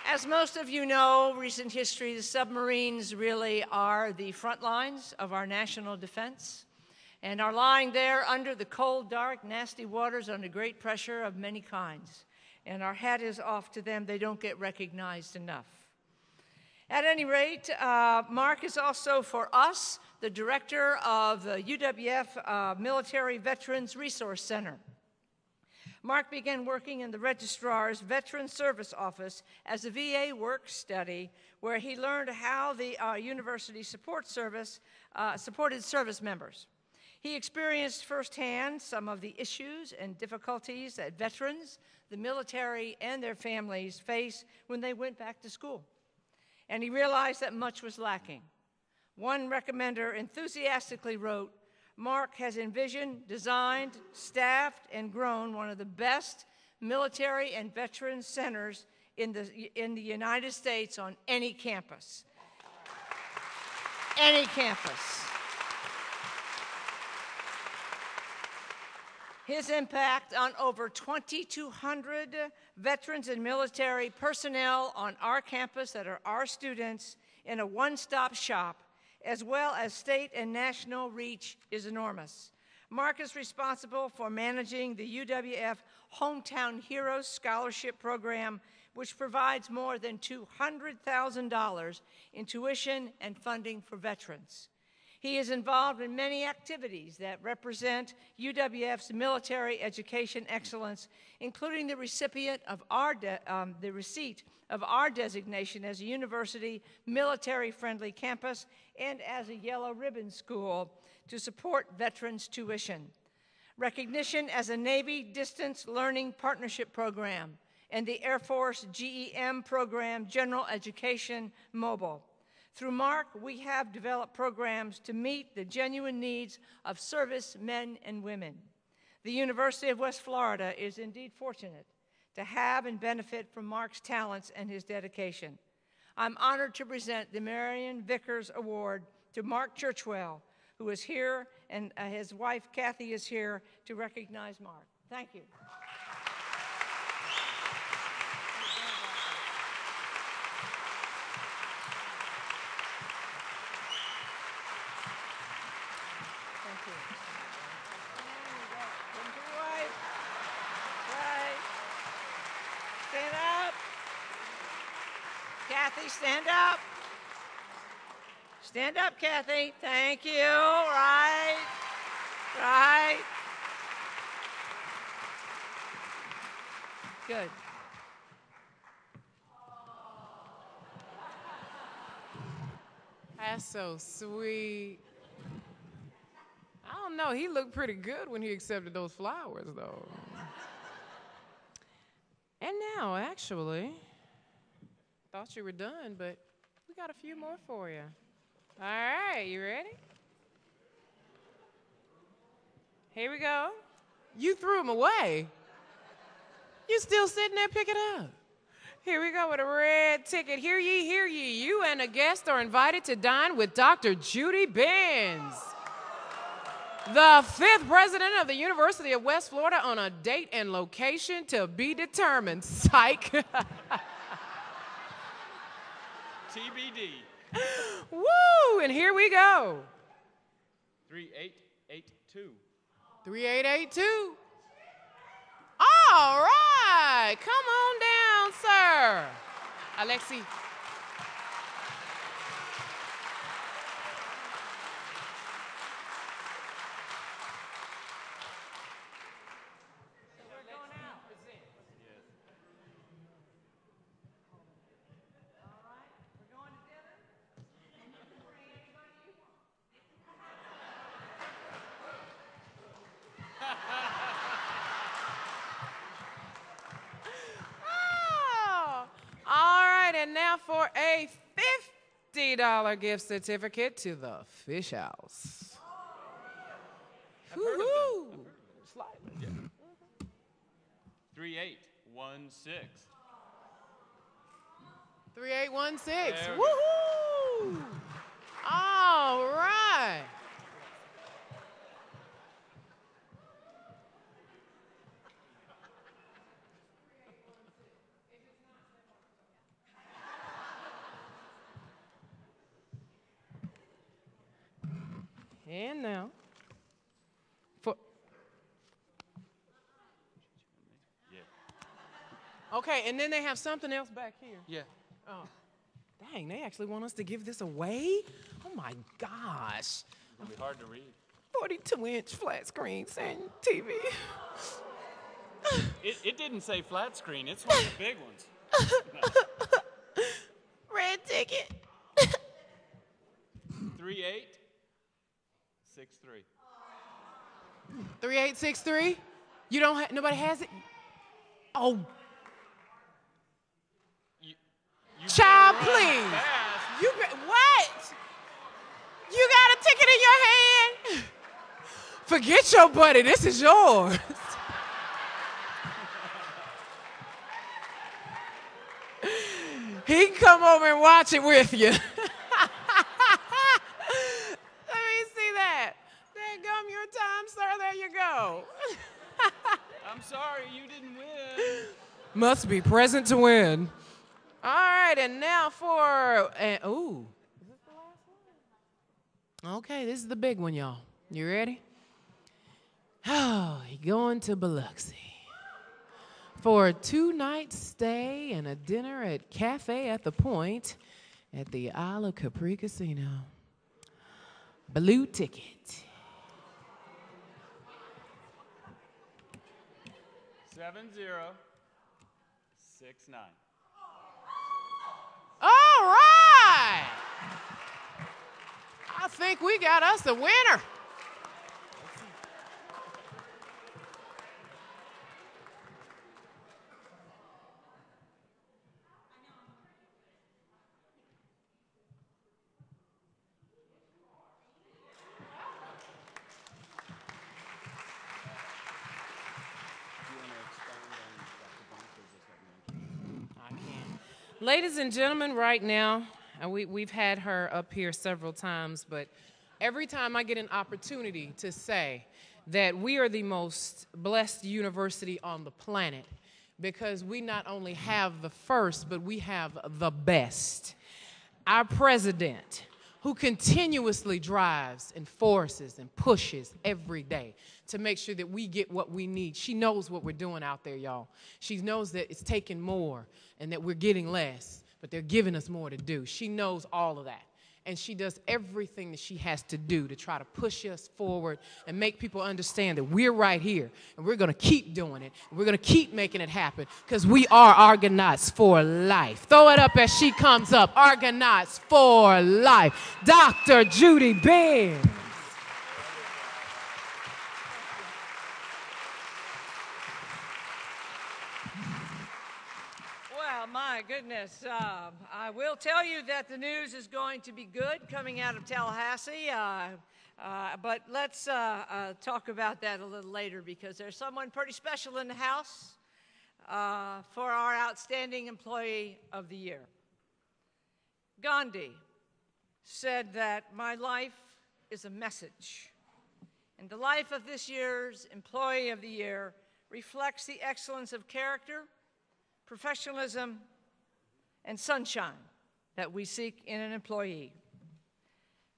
As most of you know, recent history, the submarines really are the front lines of our national defense and are lying there under the cold, dark, nasty waters under great pressure of many kinds. And our hat is off to them. They don't get recognized enough. At any rate, Mark is also, for us, the director of the UWF Military Veterans Resource Center. Mark began working in the Registrar's Veteran Service Office as a VA work-study, where he learned how the university supported service members. He experienced firsthand some of the issues and difficulties that veterans, the military, and their families face when they went back to school. And he realized that much was lacking. One recommender enthusiastically wrote, "Mark has envisioned, designed, staffed, and grown one of the best military and veterans centers in the United States on any campus." Any campus. His impact on over 2,200 veterans and military personnel on our campus that are our students in a one-stop shop, as well as state and national reach, is enormous. Mark is responsible for managing the UWF Hometown Heroes Scholarship Program, which provides more than $200,000 in tuition and funding for veterans. He is involved in many activities that represent UWF's military education excellence, including the receipt of our designation as a university military-friendly campus and as a yellow ribbon school to support veterans' tuition. Recognition as a Navy Distance Learning Partnership Program and the Air Force GEM program, General Education Mobile. Through Mark, we have developed programs to meet the genuine needs of service men and women. The University of West Florida is indeed fortunate to have and benefit from Mark's talents and his dedication. I'm honored to present the Marion Vickers Award to Mark Churchwell, who is here, and his wife Kathy is here to recognize Mark. Thank you. Stand up. Kathy, stand up. Stand up, Kathy. Thank you. Right. Right. Good. That's so sweet. I don't know. He looked pretty good when he accepted those flowers, though. And now, actually, thought you were done, but we got a few more for you. All right, you ready? Here we go. You threw them away. You still sitting there, pick it up. Here we go with a red ticket. Hear ye, hear ye. You and a guest are invited to dine with Dr. Judy Benz, the 5th president of the University of West Florida, on a date and location to be determined. Psych. TBD. Woo, and here we go. 3882. 3882. All right, come on down, sir. Alexi. And now for a $50 gift certificate to the Fish House. Woo-hoo! Slightly. Yeah. 3816. 3816. Woo-hoo! All right. And now, okay, and then they have something else back here. Yeah. Oh, dang, they actually want us to give this away? Oh my gosh. It'll be hard to read. 42-inch flat screen and TV. It didn't say flat screen. It's one of the big ones. Red ticket. 3863. 3863? You don't have, nobody has it? Oh. You Child, run please. fast. What? Forget your buddy. This is yours. He can come over and watch it with you. Let me see that. Gum your time, sir. There you go. I'm sorry, you didn't win. Must be present to win. All right, and now for, ooh. Is this the last one? Okay, this is the big one, y'all. You ready? Oh, you're going to Biloxi for a 2-night stay and a dinner at Cafe at the Point at the Isle of Capri Casino. Blue ticket. 7069. All right. I think we got us a winner. Ladies and gentlemen, right now, and we've had her up here several times, but every time I get an opportunity to say that we are the most blessed university on the planet because we not only have the first, but we have the best. Our president, who continuously drives and forces and pushes every day to make sure that we get what we need. She knows what we're doing out there, y'all. She knows that it's taking more and that we're getting less, but they're giving us more to do. She knows all of that. And she does everything that she has to do to try to push us forward and make people understand that we're right here and we're going to keep doing it. And we're going to keep making it happen because we are Argonauts for life. Throw it up as she comes up. Argonauts for life. Dr. Judy Benz. Well, my goodness. I will tell you that the news is going to be good coming out of Tallahassee, but let's talk about that a little later because there's someone pretty special in the house for our Outstanding Employee of the Year. Gandhi said that my life is a message, and the life of this year's Employee of the Year reflects the excellence of character, professionalism, and sunshine that we seek in an employee.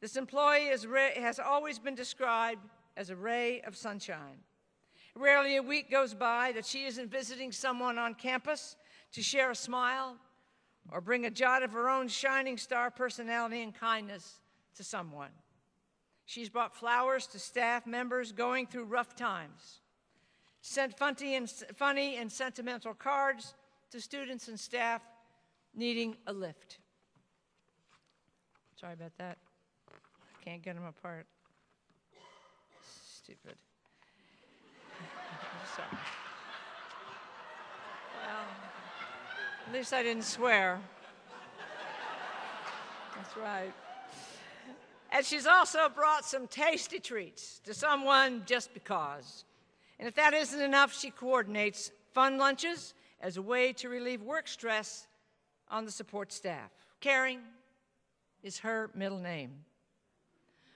This employee has always been described as a ray of sunshine. Rarely a week goes by that she isn't visiting someone on campus to share a smile or bring a jot of her own shining star personality and kindness to someone. She's brought flowers to staff members going through rough times, sent funny and sentimental cards to students and staff needing a lift. Sorry about that. Can't get them apart. Stupid. Sorry. Well, at least I didn't swear. That's right. And she's also brought some tasty treats to someone just because. And if that isn't enough, she coordinates fun lunches as a way to relieve work stress on the support staff. Caring is her middle name.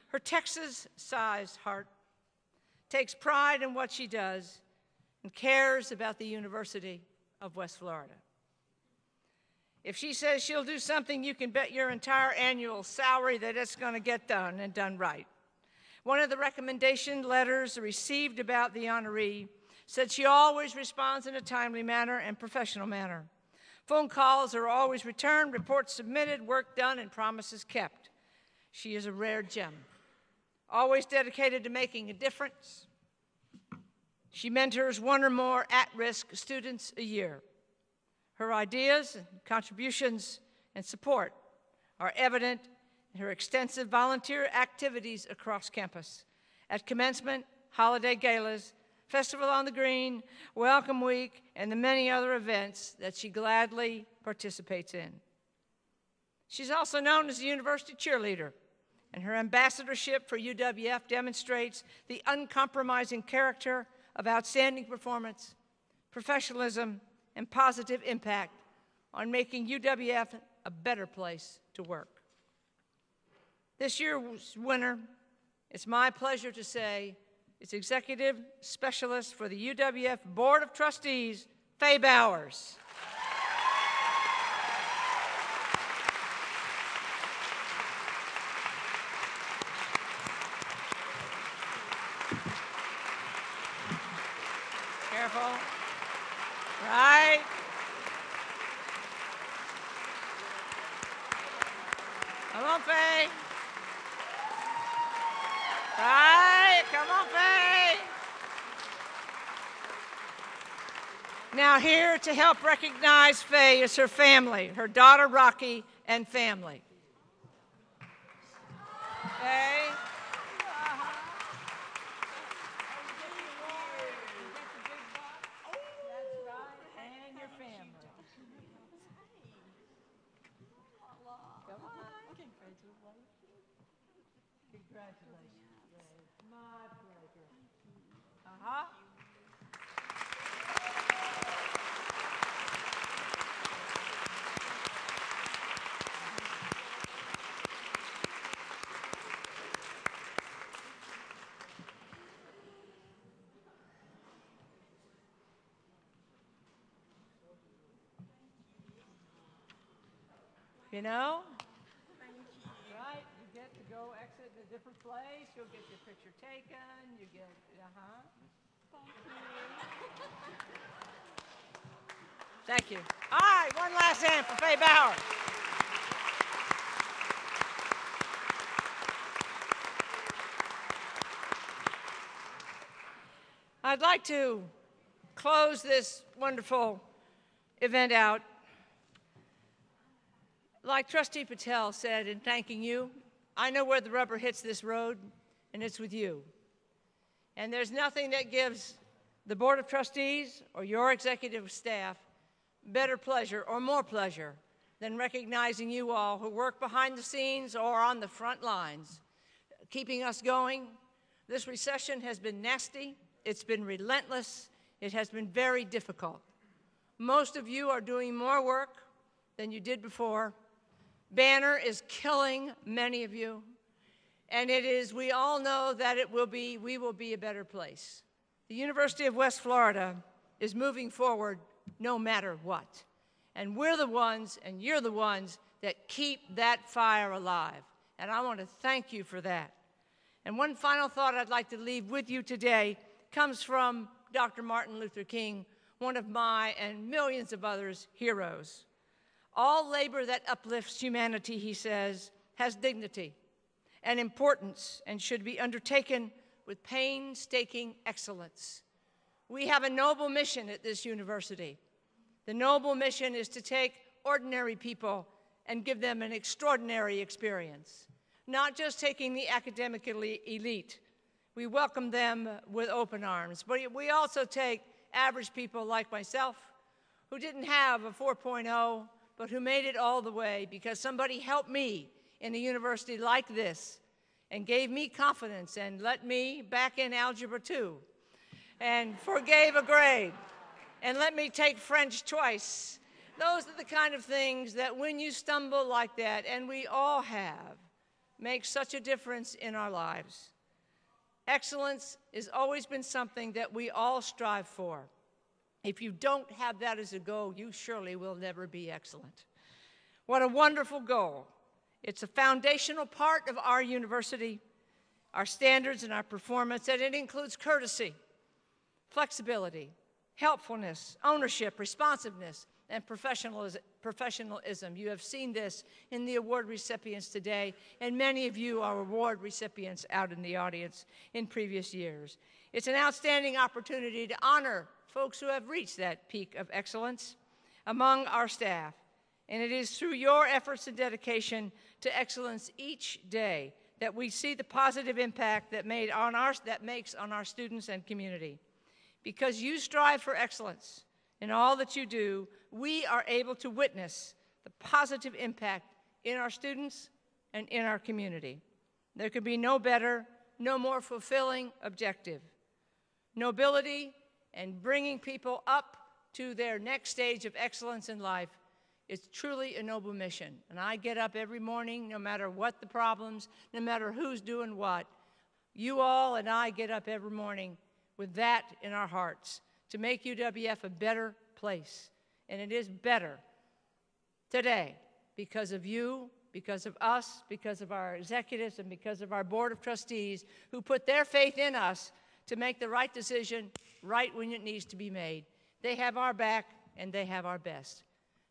Her Texas-sized heart takes pride in what she does and cares about the University of West Florida. If she says she'll do something, you can bet your entire annual salary that it's going to get done and done right. One of the recommendation letters received about the honoree said she always responds in a timely manner and professional manner. Phone calls are always returned, reports submitted, work done, and promises kept. She is a rare gem, always dedicated to making a difference. She mentors one or more at-risk students a year. Her ideas, and contributions, and support are evident in her extensive volunteer activities across campus, at commencement, holiday galas, Festival on the Green, Welcome Week, and the many other events that she gladly participates in. She's also known as the university cheerleader and her ambassadorship for UWF demonstrates the uncompromising character of outstanding performance, professionalism, and positive impact on making UWF a better place to work. This year's winner, it's my pleasure to say, is Executive Specialist for the UWF Board of Trustees, Faye Bowers. Careful. Right. Come on, Faye. Right. Come on, Faye. Now here to help recognize Faye is her family, her daughter Rocky and family. Faye. Congratulations. My pleasure. Uh-huh. You know? Right, you get to go exit in a different place, you'll get your picture taken, you get, Thank you. All right, one last hand for Faye Bowers. I'd like to close this wonderful event out like Trustee Patel said in thanking you. I know where the rubber hits this road, and it's with you. And there's nothing that gives the Board of Trustees or your executive staff better pleasure or more pleasure than recognizing you all who work behind the scenes or on the front lines, keeping us going. This recession has been nasty. It's been relentless. It has been very difficult. Most of you are doing more work than you did before. Banner is killing many of you, and we all know that we will be a better place. The University of West Florida is moving forward no matter what, and we're the ones, and you're the ones that keep that fire alive, and I want to thank you for that. And one final thought I'd like to leave with you today comes from Dr. Martin Luther King, one of my and millions of others' heroes. All labor that uplifts humanity, he says, has dignity and importance and should be undertaken with painstaking excellence. We have a noble mission at this university. The noble mission is to take ordinary people and give them an extraordinary experience, not just taking the academically elite. We welcome them with open arms, but we also take average people like myself who didn't have a 4.0, but who made it all the way because somebody helped me in a university like this and gave me confidence and let me back in Algebra 2 and forgave a grade and let me take French twice. Those are the kind of things that when you stumble like that, and we all have, make such a difference in our lives. Excellence has always been something that we all strive for. If you don't have that as a goal, you surely will never be excellent. What a wonderful goal. It's a foundational part of our university, our standards and our performance, and it includes courtesy, flexibility, helpfulness, ownership, responsiveness, and professionalism. You have seen this in the award recipients today, and many of you are award recipients out in the audience in previous years. It's an outstanding opportunity to honor folks who have reached that peak of excellence among our staff. And it is through your efforts and dedication to excellence each day that we see the positive impact that makes on our students and community. Because you strive for excellence in all that you do, we are able to witness the positive impact in our students and in our community. There could be no better, no more fulfilling objective. Nobility and bringing people up to their next stage of excellence in life is truly a noble mission. And I get up every morning, no matter what the problems, no matter who's doing what. You all and I get up every morning with that in our hearts to make UWF a better place. And it is better today because of you, because of us, because of our executives, and because of our Board of Trustees who put their faith in us to make the right decision right when it needs to be made. They have our back, and they have our best.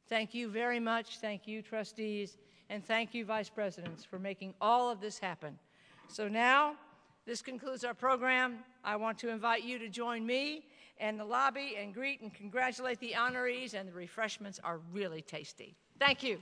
Thank you very much. Thank you, trustees, and thank you, vice presidents, for making all of this happen. So now, this concludes our program. I want to invite you to join me in the lobby and greet and congratulate the honorees, and the refreshments are really tasty. Thank you.